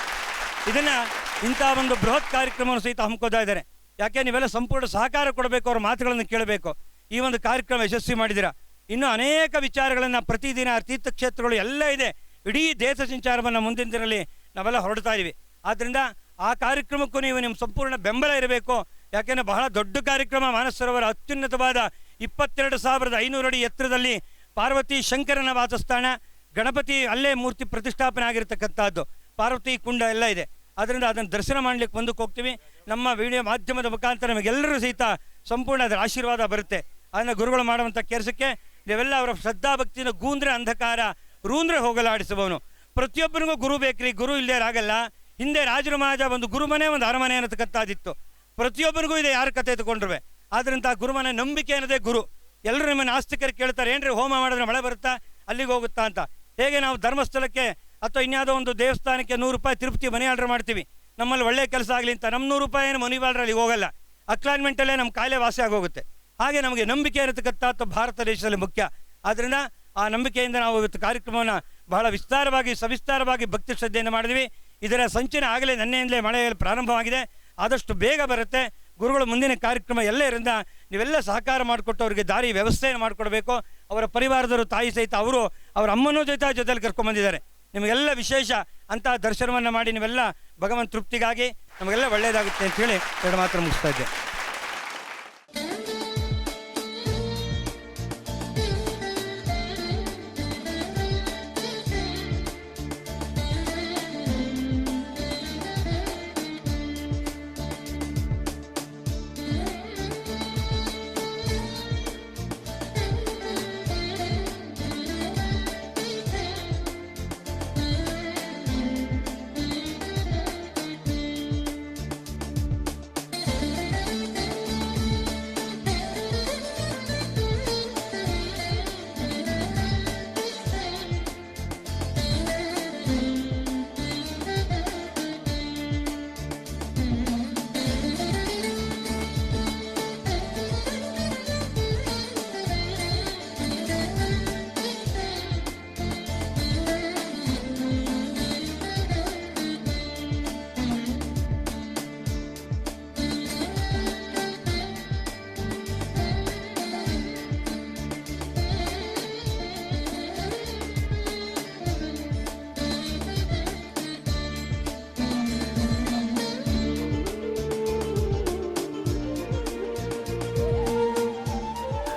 ಇದನ್ನು ಇಂಥ ಒಂದು ಬೃಹತ್ ಕಾರ್ಯಕ್ರಮವನ್ನು ಸಹಿತ ಹಮ್ಮಿಕೋತಾ ಇದ್ದಾರೆ. ಯಾಕೆ ನೀವೆಲ್ಲ ಸಂಪೂರ್ಣ ಸಹಕಾರ ಕೊಡಬೇಕು, ಅವ್ರ ಮಾತುಗಳನ್ನು ಕೇಳಬೇಕು. ಈ ಒಂದು ಕಾರ್ಯಕ್ರಮ ಯಶಸ್ವಿ ಮಾಡಿದ್ದೀರಾ. ಇನ್ನೂ ಅನೇಕ ವಿಚಾರಗಳನ್ನು ಪ್ರತಿದಿನ ತೀರ್ಥಕ್ಷೇತ್ರಗಳು ಎಲ್ಲ ಇದೆ. ಇಡೀ ದೇಶ ಸಂಚಾರವನ್ನು ಮುಂದಿನ ದಿನದಲ್ಲಿ ನಾವೆಲ್ಲ ಹೊರಡ್ತಾ ಇದ್ದೀವಿ. ಆದ್ದರಿಂದ ಆ ಕಾರ್ಯಕ್ರಮಕ್ಕೂ ನೀವು ನಿಮ್ಮ ಸಂಪೂರ್ಣ ಬೆಂಬಲ ಇರಬೇಕು. ಯಾಕೆಂದರೆ ಬಹಳ ದೊಡ್ಡ ಕಾರ್ಯಕ್ರಮ. ಮಾನಸ ಸರೋವರ ಅತ್ಯುನ್ನತವಾದ 22,500 ಅಡಿ ಎತ್ತರದಲ್ಲಿ ಪಾರ್ವತಿ ಶಂಕರನ ವಾಸಸ್ಥಾನ, ಗಣಪತಿ ಅಲ್ಲೇ ಮೂರ್ತಿ ಪ್ರತಿಷ್ಠಾಪನೆ ಆಗಿರತಕ್ಕಂಥದ್ದು, ಪಾರ್ವತಿ ಕುಂಡ ಎಲ್ಲ ಇದೆ. ಆದ್ದರಿಂದ ಅದನ್ನು ದರ್ಶನ ಮಾಡಲಿಕ್ಕೆ ಮುಂದಕ್ಕೆ ಹೋಗ್ತೀವಿ. ನಮ್ಮ ವಿಡಿಯೋ ಮಾಧ್ಯಮದ ಮುಖಾಂತರ ನಮಗೆಲ್ಲರೂ ಸಹಿತ ಸಂಪೂರ್ಣ ಅದರ ಆಶೀರ್ವಾದ ಬರುತ್ತೆ. ಅದನ್ನು ಗುರುಗಳು ಮಾಡುವಂಥ ಕೆಲಸಕ್ಕೆ ನೀವೆಲ್ಲ ಅವರ ಶ್ರದ್ಧಾಭಕ್ತಿನ ಗೂಂದ್ರೆ ಅಂಧಕಾರ ರೂಂದ್ರೆ ಹೋಗಲಾಡಿಸುವವನು. ಪ್ರತಿಯೊಬ್ಬರಿಗೂ ಗುರು ಬೇಕ್ರಿ, ಗುರು ಇಲ್ಲದೆ ಆಗಲ್ಲ. ಹಿಂದೆ ರಾಜರ ಮಹಾರಾಜ ಒಂದು ಗುರುಮನೆ, ಒಂದು ಅರಮನೆ ಅನ್ನತಕ್ಕಂಥದ್ದಿತ್ತು. ಪ್ರತಿಯೊಬ್ಬರಿಗೂ ಇದೆ, ಯಾರು ಕತೆ ತಗೊಂಡ್ರೆ. ಆದ್ದರಿಂದ ಗುರುಮನೆ ನಂಬಿಕೆ ಅನ್ನೋದೇ ಗುರು. ಎಲ್ಲರೂ ನಿಮ್ಮನ್ನು ಆಸ್ತಿಕರು ಕೇಳ್ತಾರೆ, ಏನ್ರಿ ಹೋಮ ಮಾಡಿದ್ರೆ ಮಳೆ ಬರುತ್ತಾ, ಅಲ್ಲಿಗೆ ಹೋಗುತ್ತಾ ಅಂತ. ಹೇಗೆ ನಾವು ಧರ್ಮಸ್ಥಳಕ್ಕೆ ಅಥವಾ ಇನ್ಯಾವುದೋ ಒಂದು ದೇವಸ್ಥಾನಕ್ಕೆ 100 ರೂಪಾಯಿ ತಿರುಪತಿ ಮನಿ ಆರ್ಡರ್ ಮಾಡ್ತೀವಿ, ನಮ್ಮಲ್ಲಿ ಒಳ್ಳೆ ಕೆಲಸ ಆಗಲಿ ಅಂತ. ನಮ್ಮ 100 ರೂಪಾಯಿ ಏನು ಮನಿ ಆರ್ಡರ್ ಅಲ್ಲಿಗೆ ಹೋಗಲ್ಲ, ಅಕ್ಲಾನ್ಮೆಂಟಲ್ಲೇ ನಮ್ಮ ಕಾಯಿಲೆ ವಾಸಿ ಆಗೋಗುತ್ತೆ. ಹಾಗೆ ನಮಗೆ ನಂಬಿಕೆ ಇರತಕ್ಕಂಥ ಭಾರತ ದೇಶದಲ್ಲಿ ಮುಖ್ಯ. ಆದ್ದರಿಂದ ಆ ನಂಬಿಕೆಯಿಂದ ನಾವು ಇವತ್ತು ಕಾರ್ಯಕ್ರಮವನ್ನು ಬಹಳ ವಿಸ್ತಾರವಾಗಿ ಸವಿಸ್ತಾರವಾಗಿ ಭಕ್ತಿ ಶ್ರದ್ಧೆಯನ್ನು ಮಾಡಿದ್ವಿ. ಇದರ ಸಂಚಿನ ಆಗಲೇ ನಿನ್ನೆಯಿಂದಲೇ ಮಳೆ ಪ್ರಾರಂಭವಾಗಿದೆ. ಆದಷ್ಟು ಬೇಗ ಬರುತ್ತೆ. ಗುರುಗಳು ಮುಂದಿನ ಕಾರ್ಯಕ್ರಮ ಎಲ್ಲ ಇರೋದ್ರಿಂದ ನೀವೆಲ್ಲ ಸಹಕಾರ ಮಾಡಿಕೊಟ್ಟು ಅವರಿಗೆ ದಾರಿ ವ್ಯವಸ್ಥೆಯನ್ನು ಮಾಡಿಕೊಡ್ಬೇಕು. ಅವರ ಪರಿವಾರದವರು ತಾಯಿ ಸಹಿತ ಅವರು ಅವರ ಅಮ್ಮನೂ ಜೊತೆಲಿ ಕರ್ಕೊಂಡ್ಬಂದಿದ್ದಾರೆ. ನಿಮಗೆಲ್ಲ ವಿಶೇಷ ಅಂತಹ ದರ್ಶನವನ್ನು ಮಾಡಿ ನೀವೆಲ್ಲ ಭಗವಂತ ತೃಪ್ತಿಗಾಗಿ ನಮಗೆಲ್ಲ ಒಳ್ಳೆಯದಾಗುತ್ತೆ ಅಂತೇಳಿ ಎರಡು ಮಾತ್ರ ಮುಗಿಸ್ತಾ ಇದ್ದೆ.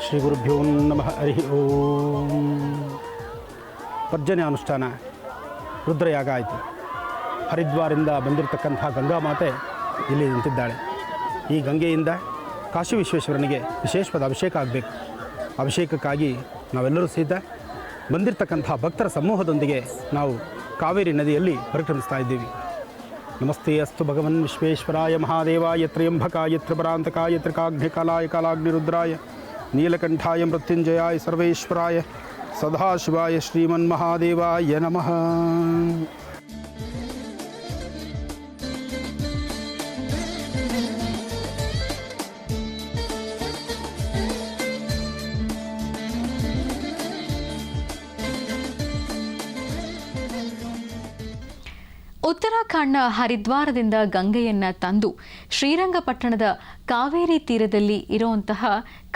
ಶ್ರೀ ಗುರುಭ್ಯೋ ನಮಃ. ಹರಿ ಓಂ. ಪರ್ಜನ್ಯ ಅನುಷ್ಠಾನ ರುದ್ರಯಾಗ ಆಯಿತು. ಹರಿದ್ವಾರಿಂದ ಬಂದಿರತಕ್ಕಂಥ ಗಂಗಾ ಮಾತೆ ಇಲ್ಲಿ ನಿಂತಿದ್ದಾಳೆ. ಈ ಗಂಗೆಯಿಂದ ಕಾಶಿ ವಿಶ್ವೇಶ್ವರನಿಗೆ ವಿಶೇಷವಾದ ಅಭಿಷೇಕ ಆಗಬೇಕು. ಅಭಿಷೇಕಕ್ಕಾಗಿ ನಾವೆಲ್ಲರೂ ಸಹಿತ ಬಂದಿರತಕ್ಕಂಥ ಭಕ್ತರ ಸಮೂಹದೊಂದಿಗೆ ನಾವು ಕಾವೇರಿ ನದಿಯಲ್ಲಿ ಪರಿಕ್ರಮಿಸ್ತಾ ಇದ್ದೀವಿ. ನಮಸ್ತೆ ಅಸ್ತು ಭಗವನ್ ವಿಶ್ವೇಶ್ವರಾಯ ಮಹಾದೇವಾಯ ತ್ರ್ಯಂಬಕಾಯ ತ್ರಿಪರಾಂತಕಾಯ ತ್ರಿಕಾಗ್ನಿಕಾಲಾಯ ಕಾಲಾಗ್ನಿರುದ್ರಾಯ ನೀಲಕಂಠಾಯ ಮೃತ್ಯುಂಜಯಾಯ ಸರ್ವೇಶ್ವರಾಯ ಸದಾಶಿವಾಯ ಶ್ರೀಮನ್ಮಹಾದೇವಾಯ ನಮಃ. ಉತ್ತರಾಖಂಡ್ನ ಹರಿದ್ವಾರದಿಂದ ಗಂಗೆಯನ್ನ ತಂದು ಶ್ರೀರಂಗಪಟ್ಟಣದ ಕಾವೇರಿ ತೀರದಲ್ಲಿ ಇರುವಂತಹ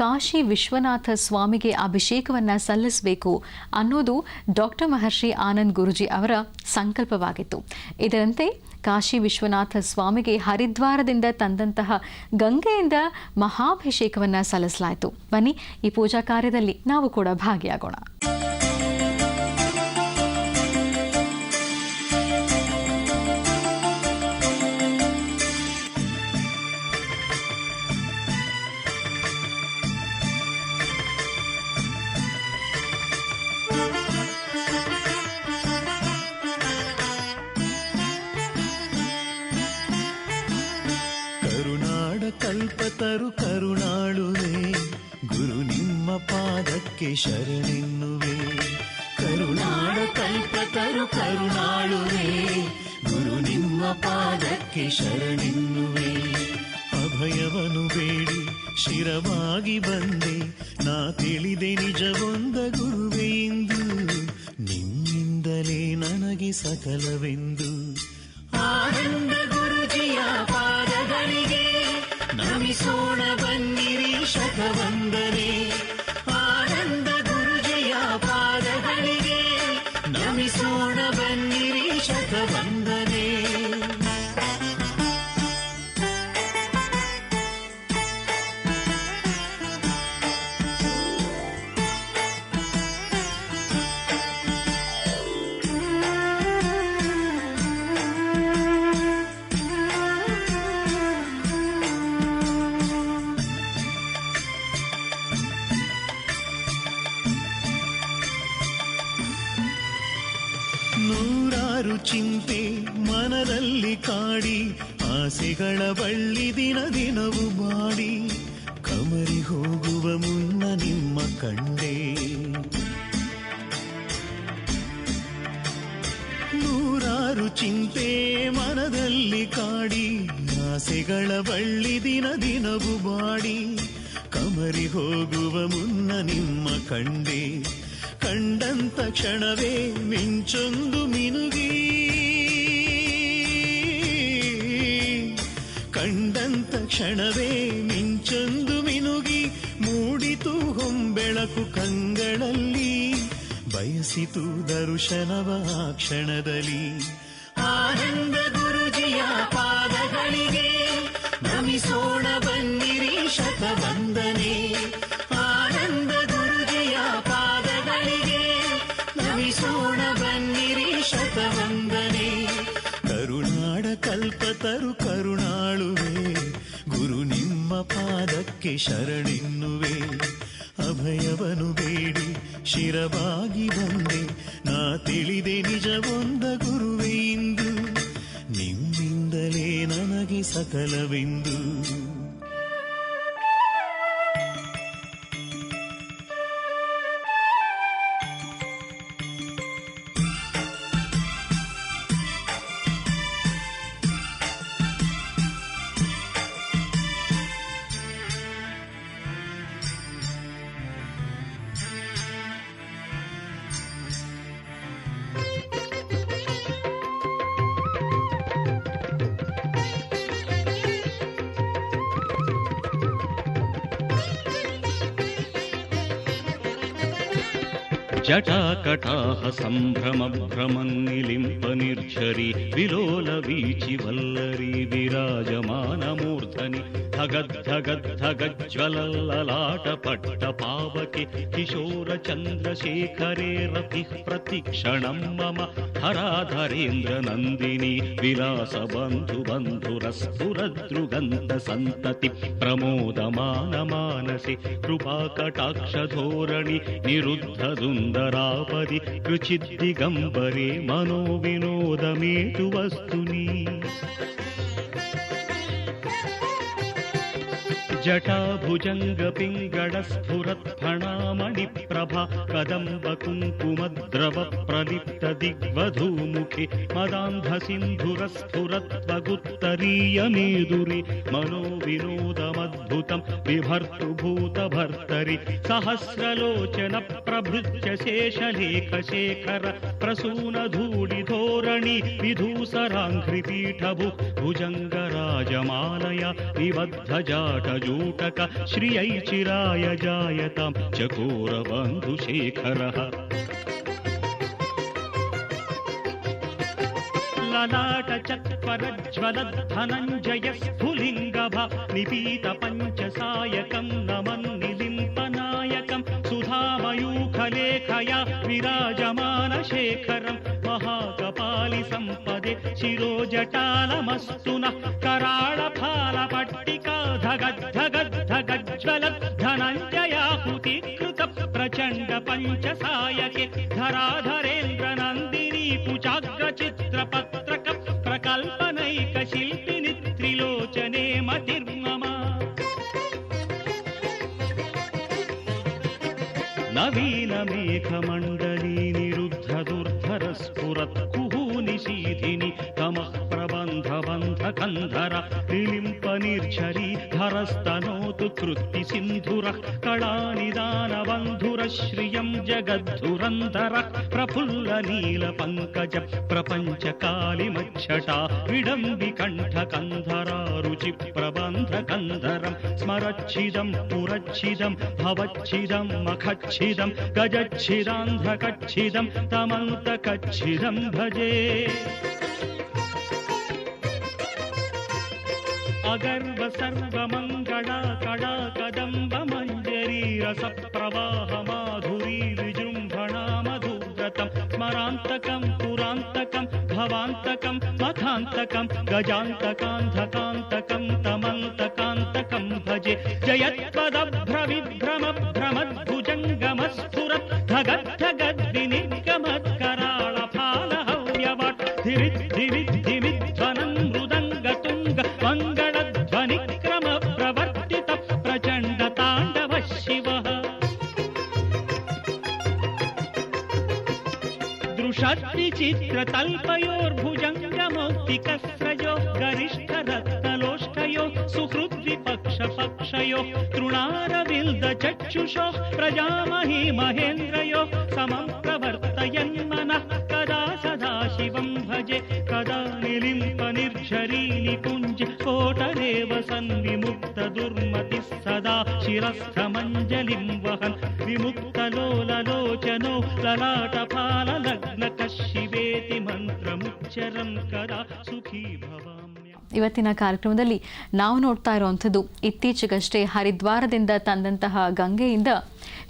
ಕಾಶಿ ವಿಶ್ವನಾಥ ಸ್ವಾಮಿಗೆ ಅಭಿಷೇಕವನ್ನ ಸಲ್ಲಿಸಬೇಕು ಅನ್ನೋದು ಡಾಕ್ಟರ್ ಮಹರ್ಷಿ ಆನಂದ್ ಗುರೂಜಿ ಅವರ ಸಂಕಲ್ಪವಾಗಿತ್ತು. ಇದರಂತೆ ಕಾಶಿ ವಿಶ್ವನಾಥ ಸ್ವಾಮಿಗೆ ಹರಿದ್ವಾರದಿಂದ ತಂದಂತಹ ಗಂಗೆಯಿಂದ ಮಹಾಭಿಷೇಕವನ್ನ ಸಲ್ಲಿಸಲಾಯಿತು. ಬನ್ನಿ ಈ ಪೂಜಾ ಕಾರ್ಯದಲ್ಲಿ ನಾವು ಕೂಡ ಭಾಗಿಯಾಗೋಣ. ಕಲ್ಪತರು ಕರುಣಾಳುವೆ ಗುರು ನಿಮ್ಮ ಪಾದಕ್ಕೆ ಶರಣೆನ್ನುವೆ. ಕರುಣಾಡ ಕಲ್ಪತರು ಕರುಣಾಳುವೆ ಗುರು ನಿಮ್ಮ ಪಾದಕ್ಕೆ ಶರಣೆನ್ನುವೆ. ಅಭಯವನು ಬೇಡಿ ಶಿರವಾಗಿ ಬಂದೆ ನಾ ತಿಳಿದೆ ನಿಜವೊಂದ ಗುರುವೆ ಎಂದು. ನಿಮ್ಮಿಂದಲೇ ನನಗೆ ಸಕಲವೆಂದು ಆನಂದ ಗುರುಜಿಯ ಪಾದಗಳಿಗೆ ನಮಿಸೋಣ ಬನ್ನಿರಿ ಶತವಂದನೆ. ಆನಂದ ಗುರುಜಿಯ ಪಾದಗಳಿಗೆ ನಮಿಸೋಣ ಬನ್ನಿರಿ ಶತವಂದನೆ. ನೂರಾರು ಚಿಂತೆ ಮನದಲ್ಲಿ ಕಾಡಿ ಆಸೆಗಳ ಬಳ್ಳಿ ದಿನ ದಿನವೂ ಮಾಡಿ ಕಮರಿ ಹೋಗುವ ಮುನ್ನ ನಿಮ್ಮ ಕಂಡೆ. ನೂರಾರು ಚಿಂತೆ ಮನದಲ್ಲಿ ಕಾಡಿ ಆಸೆಗಳ ಬಳ್ಳಿ ದಿನ ದಿನವೂ ಬಾಡಿ ಕಮರಿ ಹೋಗುವ ಮುನ್ನ ನಿಮ್ಮ ಕಂಡೆ. ಕಂಡಂತ ಕ್ಷಣವೇ ಮಿಂಚೊಂದು ಮಿನುಗಿ, ಕಂಡಂತ ಕ್ಷಣವೇ ಮಿಂಚೊಂದು ಮಿನುಗಿ, ಮೂಡಿತು ಹೊಂಬೆಳಕು ಕಂಗಳಲ್ಲಿ, ಬಯಸಿತು ದರ್ಶನವ ಆ ಕ್ಷಣದಲ್ಲಿ. ಆನಂದ ಗುರುಜಿಯ ಪಾದಗಳಿಗೆ ನಮಿಸೋಣ ಬನ್ನಿರಿ ಶತವಂದನೆ. ಆನಂದ ಗುರುಜಿಯ ಪಾದಗಳಿಗೆ ನಮಿಸೋಣ ಬನ್ನಿರಿ ಶತವಂದನೆ. ಕರುನಾಡ ಕಲ್ಪತರು ಕರುಣಾಳುವೆ, ಗುರು ನಿಮ್ಮ ಪಾದಕ್ಕೆ ಶರಣಿನ್ನುವೆ. ಅಭಯವನು ಬೇಡಿ ಶಿರವಾಗಿ ಬಂದೆ, ನಾ ತಿಳಿದೆ ನಿಜವೊಂದ ಗುರುವೇ ಇಂದು, ನಿಮ್ಮಿಂದಲೇ ನನಗೆ ಸಕಲವೆಂದು. ಜಟಾಕಟಾಹ ಸಂಭ್ರಮ ಭ್ರಮನ್ನಿಲಿಂಪ ನಿರ್ಝರಿ ವಿಲೋಲ ವೀಚಿ ವಲ್ಲರಿ ವಿರಾಜಮಾನ ಮೂರ್ಧನಿ ಧಗದ್ಧಗದ್ಧಗಜ್ವಲಲ್ಲಲಾಟ ಪಟ್ಟ ಪಾವಕೆ ಕಿಶೋರ ಚಂದ್ರಶೇಖರೇ ರತಿ ಪ್ರತಿಕ್ಷಣಂ ಮಮ ಹರಾಧರೇಂದ್ರ ನಂದಿನಿ ವಿಲಾಸ ಬಂಧು ಬಂಧುರಸ್ಫುರದೃಗಂಧ ಸಂತತಿ ಪ್ರಮೋದಮಾನ ಮಾನಸಿ ಕೃಪಾ ಕಟಾಕ್ಷ ಧೋರಣಿ ನಿರುದ್ಧ ದುಂದರಾಪದಿ ಕೃಚಿದ್ದಿಗಂಬರೆ ಮನೋ ವಿನೋದಮೇತು ವಸ್ತುನಿ. ಜಟಾಭುಜಂಗ ಪಿಂಗಡ ಸ್ಫುರತ್ ಫಣಾಮಣಿ ಪ್ರಭಾ ಕದಂಬ ಕುಂಕುಮದ್ರವ ಪ್ರಲಿಪ್ತ ದಿಗ್ವಧೂಮುಖಿ ಮದಾಂಧ ಸಿಂಧುರ ಸ್ಫುರತ್ವಗುತ್ತರೀಯ ಮೇದುರಿ ಮನೋ ವಿನೋದಮದ್ಭುತಂ ಬಿಭರ್ತು ಭೂತ ಭರ್ತರಿ ಸಹಸ್ರಲೋಚನ ಪ್ರಭೃತ್ಯ ಶೇಷಲೇಖ ಶೇಖರ ಪ್ರಸೂನ ಧೂಳಿ ಧೋರಣಿ ವಿಧೂಸರಾಂಘ್ರಿ ಪೀಠಭು ಭುಜಂಗರಾಜಮಾಲಯ ವಿಬದ್ಧ ಜಾಟ ಜೂಟಕ ಶ್ರಿಯೈ ಚಿರಾಯ ಜಾಯತಾಂ ಚಕೋರ ಬಂಧು ಶೇಖರಃ. ಲಲಾಟ ಚತ್ವರಜ್ವಲ ಧನಂಜಯ ಸ್ಫುಲಿಂಗಭ ನಿಪೀತ ಪಂಚಸಾಯಕಂ ನಮನ್ನಿಲಿಂಪನಾಯಕಂ ಸುಧಾಮಯೂಖಲೇಖಯ ವಿರಾಜಮಾನ ಶೇಖರಂ ಮಹಾಕಪಾಲಿ ಸಂಪದೆ ಶಿರೋಜಟಾಲಮಸ್ತುನ ಕರಾಳ ಫಾಲ ಪಟ್ಟಿಕಾ ಧಗಜ್ವಲ ಧನಂಜಯಾಹುತಿ ಕೃತ ಪ್ರಚಂಡ ಪಂಚಸಾಯಕೆ ಧರಾಧರೇಂದ್ರ ನಂದಿನಿ ಕುಚಾಗ್ರ ಚಿತ್ರ ಪತ್ರಕ ಪ್ರಕಲ್ಪನೈಕ ಶಿಲ್ಪಿನಿ ತ್ರಿಲೋಚನೆ ಮತಿರ್ಮಮ. ನವೀನ ಮೇಘ ಮಂಡಲಿ ನಿರುದ್ಧ ದುರ್ಧರ ಸ್ಫುರತ್ ಕುಹೂ ನಿಶೀಧಿನಿ ತಮಃ ಪ್ರಬಂಧ ಬಂಧ ಕಂಧರ ನಿಲಿಂಪ ನಿರ್ಝರಿ ಧರಸ್ತನೋತು ಕೃತ್ತಿ ಸಿಂಧುರ ಕಳಾನಿದಾನ ಬಂಧುರ ಶ್ರಿಯಂ ಜಗದ್ಧುರಂಧರ ಪ್ರಫುಲ್ಲ ನೀಲ ಪಂಕಜ ಪ್ರಪಂಚ ಕಾಲಿ ಮಚ್ಚಟಾ ವಿಡಂಬಿ ಕಂಠ ಕಂಧರ ರುಚಿ ಪ್ರಬಂಧ ಕಂಧರಂ ಸ್ಮರಚ್ಛಿದಂ ಪುರಚ್ಛಿದಂ ಭವಚ್ಛಿದಂ ಮಖಚ್ಛಿದಂ ಗಜಚ್ಛಿದಾಂಧ ಕಚ್ಛಿದಂ ತಮಂತ ಕಚ್ಛಿದಂ ಭಜೆ. ಅಗರ್ವ ಸರ್ವ ಮಂಗಳ ಕಡಾ ಕದಂಬ ಮಂಜರಿ ರಸ ಪ್ರವಾಹ ಮಾಧುರಿ ವಿಜೃಂಭಣಾ ಮಧುವ್ರತಂ ಸ್ಮರಾಂತಕಂ ಪುರಾಂತಕಂ ಭವಾಂತಕಂ ಮಥಾಂತಕಂ ಗಜಾಂತಕಾಂಧಕಾಂತಕಂ ತಮಂತಕಾಂತಕಂ ಭಜೆ. ಜಯತ್ವದಭ್ರ ವಿಭ್ರಮ ಭ್ರಮದ್ಭುಜಂಗಮ ಸ್ಫುರತ್ ಧಗದ್ಧಗದ್ವಿನಿಗಮತ್ ಕರಾಳ ಫಾಲ ಹವ್ಯವಾಟ್ ಧಿವಿದ್ಧಿವಿದ್ಧಿವಿಧ್ವನಂ ಮೃದಂಗ ತುಂಗ ಮಂಗಳ ಧ್ವನಿ ಕ್ರಮ ಪ್ರವರ್ತಿತ ಪ್ರಚಂಡ ತಾಂಡವ ಶಿವ. ದೃಶತ್ರಿ ಚಿತ್ರ ತಲ್ಪಯೋರ್ಭುಜಂಗ ಮೌಕ್ತಿಕಸ್ರಜೋ ಗರಿಷ್ಠ ರತ್ನಲೋಷ್ಠಯೋ ಸುಹೃದ್ವಿಪಕ್ಷ ಪಕ್ಷಯೋ ತೃಣಾರವಿಲ್ದ चक्षुषोः प्रजामहि महेन्द्रयोः समं प्रवर्तयन्मनः कदा सदा शिवं भजे कदा निलिम्पनिर्झरी निकुञ्ज कोटरेव सन्विमुक्तदुर्मतिः सदा शिरस्थमञ्जलिं वहन् विमुक्तलोललोचनो ललाटफाललग्नकः शिवेति मन्त्रमुच्चरन् कदा सुखी भवाम्य. ಇವತ್ತಿನ ಕಾರ್ಯಕ್ರಮದಲ್ಲಿ ನಾವು ನೋಡ್ತಾ ಇರುವಂಥದ್ದು ಇತ್ತೀಚೆಗಷ್ಟೇ ಹರಿದ್ವಾರದಿಂದ ತಂದಂತಹ ಗಂಗೆಯಿಂದ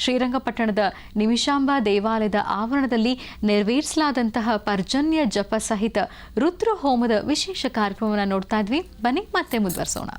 ಶ್ರೀರಂಗಪಟ್ಟಣದ ನಿಮಿಷಾಂಬ ದೇವಾಲಯದ ಆವರಣದಲ್ಲಿ ನೆರವೇರಿಸಲಾದಂತಹ ಪರ್ಜನ್ಯ ಜಪ ಸಹಿತ ರುದ್ರ ಹೋಮದ ವಿಶೇಷ ಕಾರ್ಯಕ್ರಮವನ್ನು ನೋಡ್ತಾ ಇದ್ವಿ. ಬನ್ನಿ ಮತ್ತೆ ಮುಂದುವರಿಸೋಣ.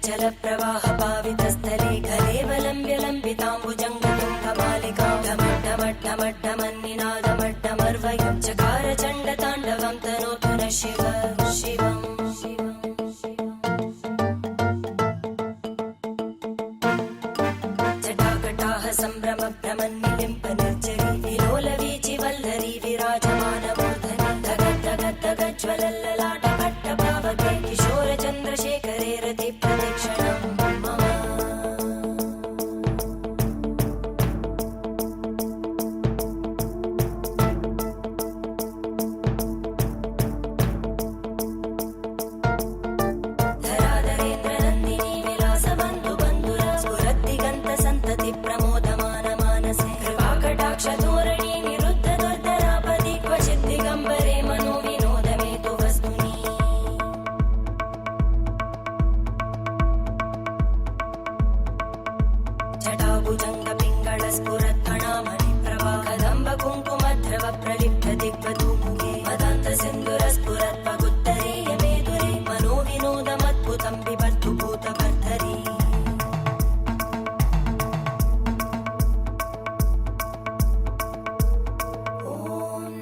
जलप्रवाहपावितस्थले कलेवलम्ब्यलम्बिताम्बुजङ्गतुङ्गमालिकां ढमड्ढमड्ढमड्ढमन्निनादमड्ढमर्वयं चकारचण्डताण्डवं तनोतु नः शिव शिवम्. जटाकटाः सम्भ्रमभ्रमन्निलिम्पनिर्जरी विलोलवीचिवल्लरी विराजमानमूर्धनि धगद्धगद्धगज्ज्वलल्ललाटपट्टपावके किशोरचन्द्रशेखरे रति प्रदक्षिणं मम. धराधरेन्द्रनन्दिनी विलासबन्धुबन्धुर स्फुरद्दिगन्तसन्तति प्रमोदमान मानसे कृपाकटाक्षतोरणी निरुद्धदुर्धरापदि क्वचित् दिगम्बरे मनोविनोदमेतु वस्तुनि. जटाभुजङ्गपिङ्गळस्फुरत्फणामणिप्रभा कदम्बकुङ्कुमध्रव प्रलिप्तदिग्वधूमुखे मदान्तसिन्धुरस्फुरत्वगुत्तरीय मेदुरे मनोविनोदमद्भुतं बिभर्तु भूतभर्तरी. ॐ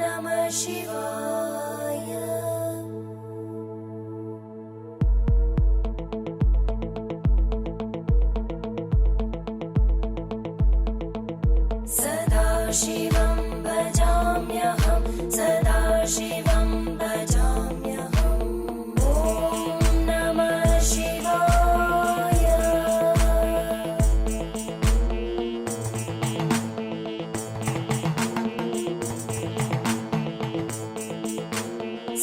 नमः शिवाय. सदा शिवं भजाम्यहं सदा शिवं भजाम्यहम्. ॐ नमः शिवाय.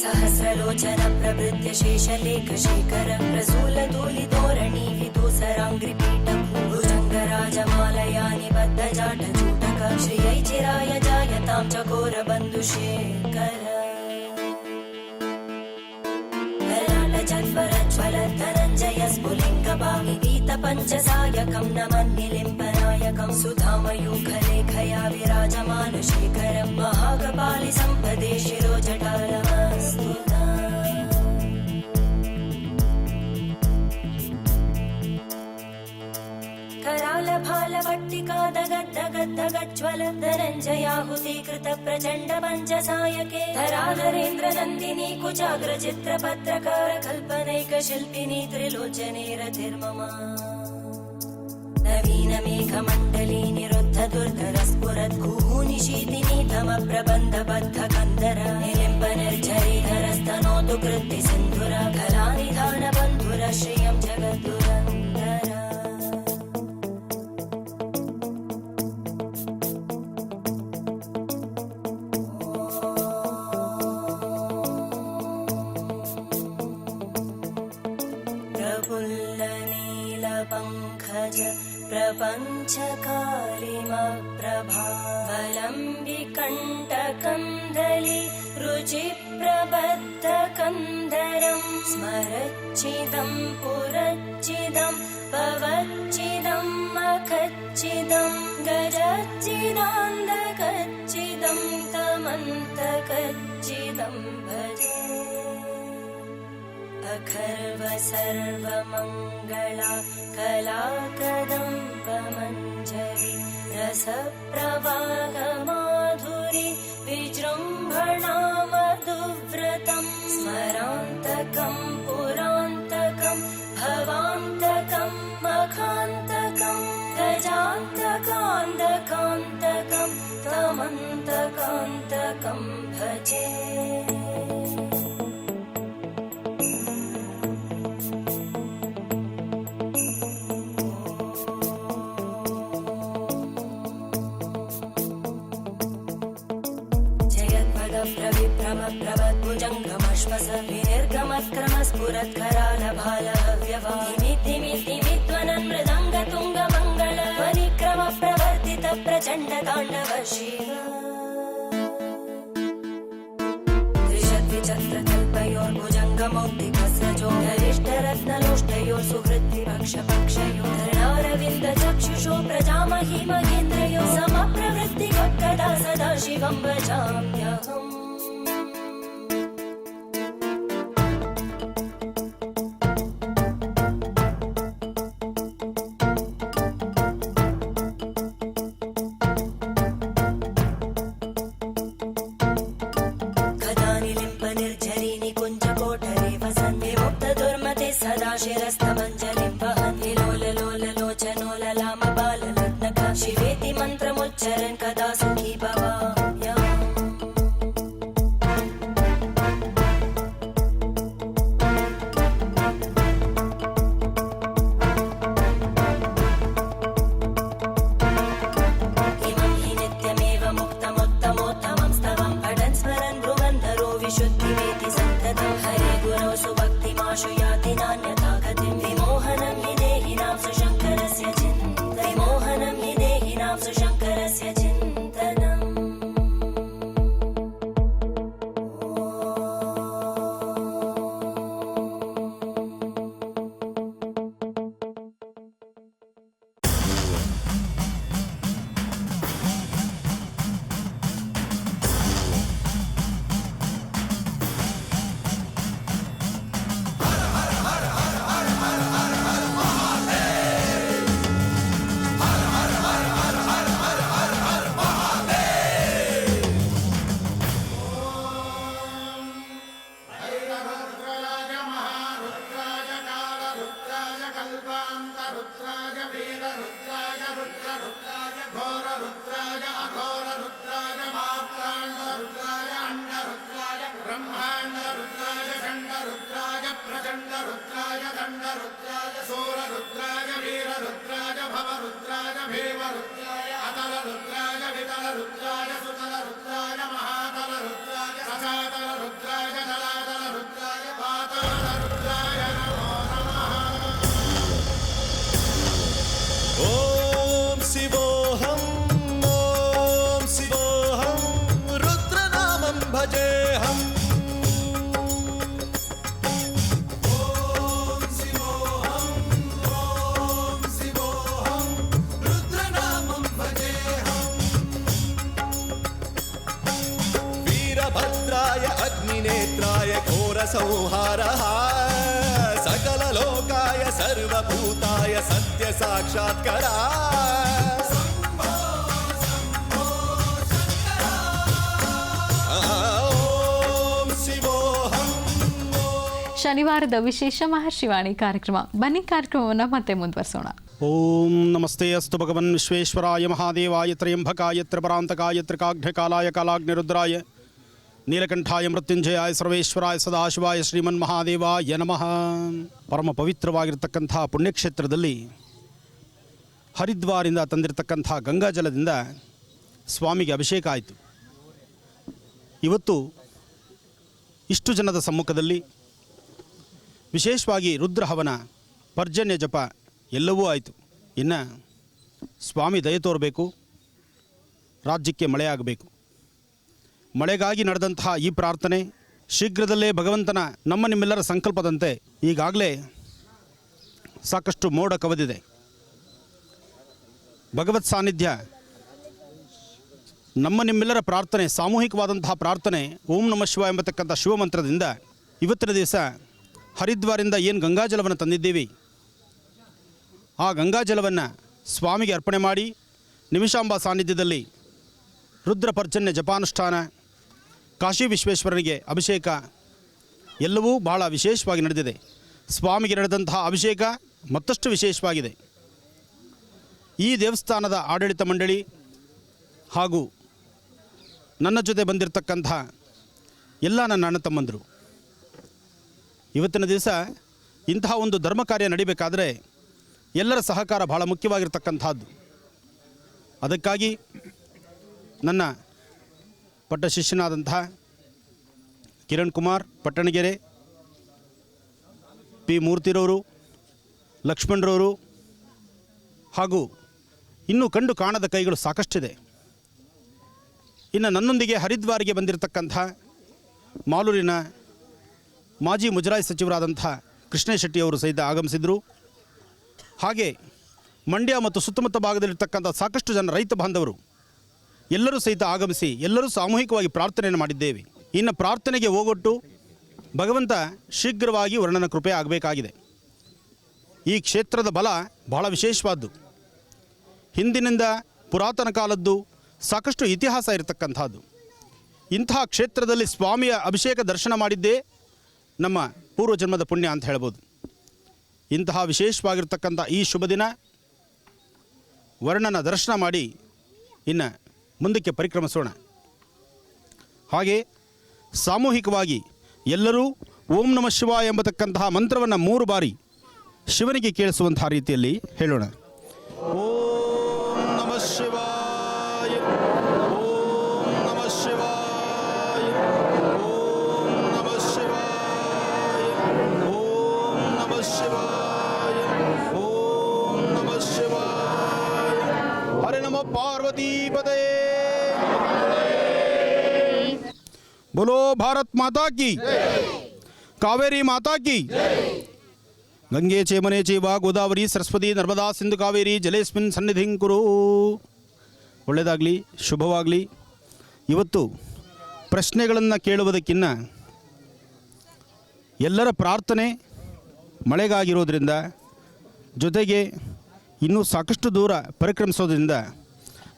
सहस्रलोचन प्रभृत्य शेषलेखशेखर प्रसूलधूलिधोरणि विदूसराङ्घ्रिपीठं भुजङ्गराजमालया निबद्धजाटचूटक श्रियै चिराय जायतां चकोरबन्धुशेखर. ललाटचत्वरज्वलद्धनञ्जय स्फुलिङ्गभागिगीतपञ्चसायकं नमन्निलिम्पनायकं सुधामयूखलेखया विराजमानशेखरं महाकपालि सम्पदे शिरोजटालमस्तुता. करालभालवट्टिका दगद्धगद्धगज्ज्वल धनञ्जयाहुतीकृत प्रचण्ड पञ्चसायके धराधरेन्द्रनन्दिनी कुचाग्रचित्रपत्रकार कल्पनैकशिल्पिनी त्रिलोचने रतिर्मम. नवीनमेघमण्डली निरुद्धदुर्धरस्फुरद्गूनिशीतिनी तमप्रबन्धबद्धकन्दर निलिम्पनिर्झरीधरस्तनोतु कृत्तिसिन्धुर कलानिधानबन्धुर श्रियं जगद्दुरन्दर. प्रफुल्लनीलपङ्कज प्रपञ्चकालिमप्रभावलम्बिकण्टकन्दली रुचिप्रबद्धकन्दरं स्मरच्चिदं पुरच्चिदं पवच्चिदं मखच्चिदं गजच्चिदान्दकच्चिदं तमन्तकच्चिदं भजे. अखर्व सर्वमङ्गला कला कदम्बमञ्जरी रसप्रवाहमाधुरी विजृम्भणा मधुव्रतं स्मरान्तकं पुरान्तकं भवान्तकं मखान्तकं गजान्तकान्तकान्तकं तमन्तकान्तकं भजे प्रवद्भुजङ्गमश्वस विनिर्गमक्रमस्फुरत्करालभालहव्यवाहिमिद्धिमिद्धिमिध्वनन् मृदङ्गतुङ्गमङ्गलध्वनिक्रमप्रवर्तित प्रचण्डताण्डव शिव त्रिशद्विचक्रकल्पयोर्भुजङ्गमौक्तिकस्रजो गरिष्ठरत्नलोष्टयोः सुहृद्विपक्षपक्षयोः धरणारविन्दचक्षुषो प्रजामहि महेन्द्रयो समप्रवृत्तिकदा सदा शिवं भजाम्यहम् शिरस्तमञ्जलिं वहन् विलोललोललोचनोललामबाललग्नका शिवेति मन्त्रमुच्चरन् कदा सुखी भवाम्यहम् इमं हि नित्यमेव मुक्तमुत्तमोत्तमं स्तवं पठन् स्मरन् ब्रुवन्धरो विशुद्धिमेति सन्ततं हरे गुरौ सुभक्तिमाशु याति नान्यथा विमोहनं हि देहिनां सुशङ्करस्य चिन्तनं विमोहनं हि देहिनां सुशङ्करस्य चिन्तनम् संहारः सकललोकाय सर्वभूताय सत्य साक्षात्करा ಶನಿವಾರದ ವಿಶೇಷ ಮಹರ್ಷಿವಾಣಿ ಕಾರ್ಯಕ್ರಮ. ಬನ್ನಿ ಕಾರ್ಯಕ್ರಮವನ್ನು ಮತ್ತೆ ಮುಂದುವರಿಸೋಣ. ಓಂ ನಮಸ್ತೆ ಅಸ್ತು ಭಗವನ್ ವಿಶ್ವೇಶ್ವರಾಯ ಮಹಾದೇವಾಯ ತ್ರಯಂಬಕಾಯ ತ್ರಿಪರಾಂತಕಾಯ ತ್ರಿಕಾಗ್ನಿಕಾಲಾಯ ಕಾಲಾಗ್ನಿರುದ್ರಾಯ ನೀಲಕಂಠಾಯ ಮೃತ್ಯುಂಜಯಾಯ ಸರ್ವೇಶ್ವರಾಯ ಸದಾಶಿವಾಯ ಶ್ರೀಮನ್ ಮಹಾದೇವಾಯ ನಮಃ. ಪರಮ ಪವಿತ್ರವಾಗಿರ್ತಕ್ಕಂಥ ಪುಣ್ಯಕ್ಷೇತ್ರದಲ್ಲಿ ಹರಿದ್ವಾರಿಂದ ತಂದಿರತಕ್ಕಂಥ ಗಂಗಾಜಲದಿಂದ ಸ್ವಾಮಿಗೆ ಅಭಿಷೇಕ ಆಯಿತು. ಇವತ್ತು ಇಷ್ಟು ಜನದ ಸಮ್ಮುಖದಲ್ಲಿ ವಿಶೇಷವಾಗಿ ರುದ್ರಹವನ ಪರ್ಜನ್ಯ ಜಪ ಎಲ್ಲವೂ ಆಯಿತು. ಇನ್ನು ಸ್ವಾಮಿ ದಯೆ ತೋರಬೇಕು, ರಾಜ್ಯಕ್ಕೆ ಮಳೆಯಾಗಬೇಕು. ಮಳೆಗಾಗಿ ನಡೆದಂತಹ ಈ ಪ್ರಾರ್ಥನೆ ಶೀಘ್ರದಲ್ಲೇ ಭಗವಂತನ ನಮ್ಮ ನಿಮ್ಮೆಲ್ಲರ ಸಂಕಲ್ಪದಂತೆ ಈಗಾಗಲೇ ಸಾಕಷ್ಟು ಮೋಡ ಕವಿದಿದೆ. ಭಗವತ್ ಸಾನ್ನಿಧ್ಯ ನಮ್ಮ ನಿಮ್ಮೆಲ್ಲರ ಪ್ರಾರ್ಥನೆ, ಸಾಮೂಹಿಕವಾದಂತಹ ಪ್ರಾರ್ಥನೆ ಓಂ ನಮಃ ಶಿವಾಯ ಎಂಬತಕ್ಕಂಥ ಶಿವಮಂತ್ರದಿಂದ ಇವತ್ತಿನ ದಿವಸ ಹರಿದ್ವಾರಿಂದ ಏನು ಗಂಗಾಜಲವನ್ನು ತಂದಿದ್ದೀವಿ, ಆ ಗಂಗಾಜಲವನ್ನು ಸ್ವಾಮಿಗೆ ಅರ್ಪಣೆ ಮಾಡಿ ನಿಮಿಷಾಂಬ ಸಾನ್ನಿಧ್ಯದಲ್ಲಿ ರುದ್ರ ಪರ್ಜನ್ಯ ಜಪಾನುಷ್ಠಾನ, ಕಾಶಿ ವಿಶ್ವೇಶ್ವರನಿಗೆ ಅಭಿಷೇಕ ಎಲ್ಲವೂ ಬಹಳ ವಿಶೇಷವಾಗಿ ನಡೆದಿದೆ. ಸ್ವಾಮಿಗೆ ನಡೆದಂತಹ ಅಭಿಷೇಕ ಮತ್ತಷ್ಟು ವಿಶೇಷವಾಗಿದೆ. ಈ ದೇವಸ್ಥಾನದ ಆಡಳಿತ ಮಂಡಳಿ ಹಾಗೂ ನನ್ನ ಜೊತೆ ಬಂದಿರತಕ್ಕಂಥ ಎಲ್ಲ ನನ್ನ ಅಣ್ಣ ತಮ್ಮಂದರು, ಇವತ್ತಿನ ದಿವಸ ಇಂತಹ ಒಂದು ಧರ್ಮ ಕಾರ್ಯ ನಡಿಬೇಕಾದರೆ ಎಲ್ಲರ ಸಹಕಾರ ಬಹಳ ಮುಖ್ಯವಾಗಿರ್ತಕ್ಕಂಥದ್ದು. ಅದಕ್ಕಾಗಿ ನನ್ನ ಪಟ್ಟ ಶಿಷ್ಯನಾದಂತಹ ಕಿರಣ್ ಕುಮಾರ್ ಪಟ್ಟಣಗೆರೆ, ಪಿ ಮೂರ್ತಿರವರು, ಲಕ್ಷ್ಮಣರವರು ಹಾಗೂ ಇನ್ನೂ ಕಂಡು ಕಾಣದ ಕೈಗಳು ಸಾಕಷ್ಟಿದೆ. ಇನ್ನು ನನ್ನೊಂದಿಗೆ ಹರಿದ್ವಾರಿಗೆ ಬಂದಿರತಕ್ಕಂಥ ಮಾಲೂರಿನ ಮಾಜಿ ಮುಜರಾಯಿ ಸಚಿವರಾದಂಥ ಕೃಷ್ಣ ಶೆಟ್ಟಿಯವರು ಸಹಿತ ಆಗಮಿಸಿದರು. ಹಾಗೆ ಮಂಡ್ಯ ಮತ್ತು ಸುತ್ತಮುತ್ತ ಭಾಗದಲ್ಲಿರ್ತಕ್ಕಂಥ ಸಾಕಷ್ಟು ಜನ ರೈತ ಬಾಂಧವರು ಎಲ್ಲರೂ ಸಹಿತ ಆಗಮಿಸಿ ಎಲ್ಲರೂ ಸಾಮೂಹಿಕವಾಗಿ ಪ್ರಾರ್ಥನೆಯನ್ನು ಮಾಡಿದ್ದೇವೆ. ಇನ್ನು ಪ್ರಾರ್ಥನೆಗೆ ಹೋಗೊಟ್ಟು ಭಗವಂತ ಶೀಘ್ರವಾಗಿ ವರ್ಣನ ಕೃಪೆ ಆಗಬೇಕಾಗಿದೆ. ಈ ಕ್ಷೇತ್ರದ ಬಲ ಬಹಳ ವಿಶೇಷವಾದ್ದು. ಹಿಂದಿನಿಂದ ಪುರಾತನ ಕಾಲದ್ದು ಸಾಕಷ್ಟು ಇತಿಹಾಸ ಇರತಕ್ಕಂಥದ್ದು. ಇಂತಹ ಕ್ಷೇತ್ರದಲ್ಲಿ ಸ್ವಾಮಿಯ ಅಭಿಷೇಕ ದರ್ಶನ ಮಾಡಿದ್ದೇ ನಮ್ಮ ಪೂರ್ವಜನ್ಮದ ಪುಣ್ಯ ಅಂತ ಹೇಳ್ಬೋದು. ಇಂತಹ ವಿಶೇಷವಾಗಿರ್ತಕ್ಕಂಥ ಈ ಶುಭ ದಿನ ವರ್ಣನ ದರ್ಶನ ಮಾಡಿ ಇನ್ನು ಮುಂದಕ್ಕೆ ಪರಿಕ್ರಮಿಸೋಣ. ಹಾಗೆ ಸಾಮೂಹಿಕವಾಗಿ ಎಲ್ಲರೂ ಓಂ ನಮಃ ಶಿವಾಯ ಎಂಬತಕ್ಕಂತಹ ಮಂತ್ರವನ್ನು 3 ಬಾರಿ ಶಿವನಿಗೆ ಕೇಳಿಸುವಂತಹ ರೀತಿಯಲ್ಲಿ ಹೇಳೋಣ. ಓಂ ನಮಃ ಶಿವಾಯ, ಓಂ ನಮಃ ಶಿವಾಯ, ಓಂ ನಮಃ ಶಿವಾಯ, ಓಂ ನಮಃ ಶಿವಾಯ, ಓಂ ನಮಃ ಶಿವಾಯ. ಹರೆ ನಮಃ ಪಾರ್ವತೀಪತೇ. बोलो भारत माता की, कावेरी माता की. गंगे चेमने चैव गोदावरी सरस्वती नर्मदा सिंधु कावेरी ಜಲೇಸ್ಮಿನ್ ಸನ್ನಿಧಿಂ ಕುರು. ಒಳ್ಳೆಯದಾಗಲಿ, ಶುಭವಾಗಲಿ. ಇವತ್ತು ಪ್ರಶ್ನೆಗಳನ್ನು ಕೇಳುವುದಕ್ಕಿಂತ ಎಲ್ಲರ ಪ್ರಾರ್ಥನೆ ಮಳೆಗಾಗಿರೋದ್ರಿಂದ, ಜೊತೆಗೆ ಇನ್ನೂ ಸಾಕಷ್ಟು ದೂರ ಪರಿಕ್ರಮಿಸೋದ್ರಿಂದ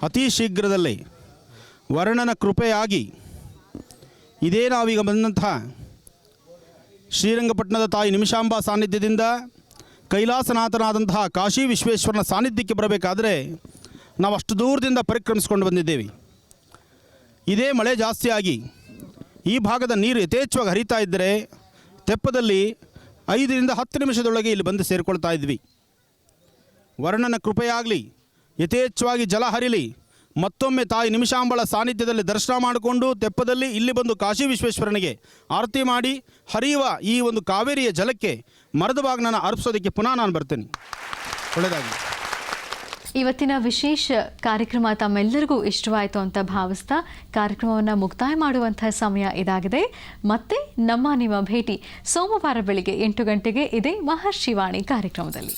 ಅತಿ ಶೀಘ್ರದಲ್ಲೇ ವರ್ಣನ ಕೃಪೆಯಾಗಿ ಇದೇ ನಾವೀಗ ಬಂದಂತಹ ಶ್ರೀರಂಗಪಟ್ಟಣದ ತಾಯಿ ನಿಮಿಷಾಂಬ ಸಾನ್ನಿಧ್ಯದಿಂದ ಕೈಲಾಸನಾಥನಾದಂತಹ ಕಾಶಿ ವಿಶ್ವೇಶ್ವರನ ಸಾನ್ನಿಧ್ಯಕ್ಕೆ ಬರಬೇಕಾದರೆ ನಾವು ಅಷ್ಟು ದೂರದಿಂದ ಪರಿಕ್ರಮಿಸ್ಕೊಂಡು ಬಂದಿದ್ದೇವೆ. ಇದೇ ಮಳೆ ಜಾಸ್ತಿಯಾಗಿ ಈ ಭಾಗದ ನೀರು ಯಥೇಚ್ಛವಾಗಿ ಹರಿತಾ ಇದ್ದರೆ ತೆಪ್ಪದಲ್ಲಿ 5ರಿಂದ 10 ನಿಮಿಷದೊಳಗೆ ಇಲ್ಲಿ ಬಂದು ಸೇರಿಕೊಳ್ತಾ ಇದ್ವಿ. ವರ್ಣನ ಕೃಪೆಯಾಗಲಿ, ಯಥೇಚ್ಛವಾಗಿ ಜಲ ಹರಿಲಿ. ಮತ್ತೊಮ್ಮೆ ತಾಯಿ ನಿಮಿಷಾಂಬಳ ಸಾನ್ನಿಧ್ಯದಲ್ಲಿ ದರ್ಶನ ಮಾಡಿಕೊಂಡು ತೆಪ್ಪದಲ್ಲಿ ಇಲ್ಲಿ ಬಂದು ಕಾಶಿ ವಿಶ್ವೇಶ್ವರನಿಗೆ ಆರತಿ ಮಾಡಿ ಹರಿಯುವ ಈ ಒಂದು ಕಾವೇರಿಯ ಜಲಕ್ಕೆ ಮರದ ಬಾಗಿನನ್ನು ಅರ್ಪಿಸೋದಕ್ಕೆ ಪುನಃ ನಾನು ಬರ್ತೇನೆ. ಒಳ್ಳೆಯದಾಗಿ. ಇವತ್ತಿನ ವಿಶೇಷ ಕಾರ್ಯಕ್ರಮ ತಮ್ಮೆಲ್ಲರಿಗೂ ಇಷ್ಟವಾಯಿತು ಅಂತ ಭಾವಿಸ್ತಾ ಕಾರ್ಯಕ್ರಮವನ್ನು ಮುಕ್ತಾಯ ಮಾಡುವಂತಹ ಸಮಯ ಇದಾಗಿದೆ. ಮತ್ತೆ ನಿಮ್ಮ ಭೇಟಿ ಸೋಮವಾರ ಬೆಳಿಗ್ಗೆ 8 ಗಂಟೆಗೆ ಇದೇ ಮಹರ್ಷಿವಾಣಿ ಕಾರ್ಯಕ್ರಮದಲ್ಲಿ.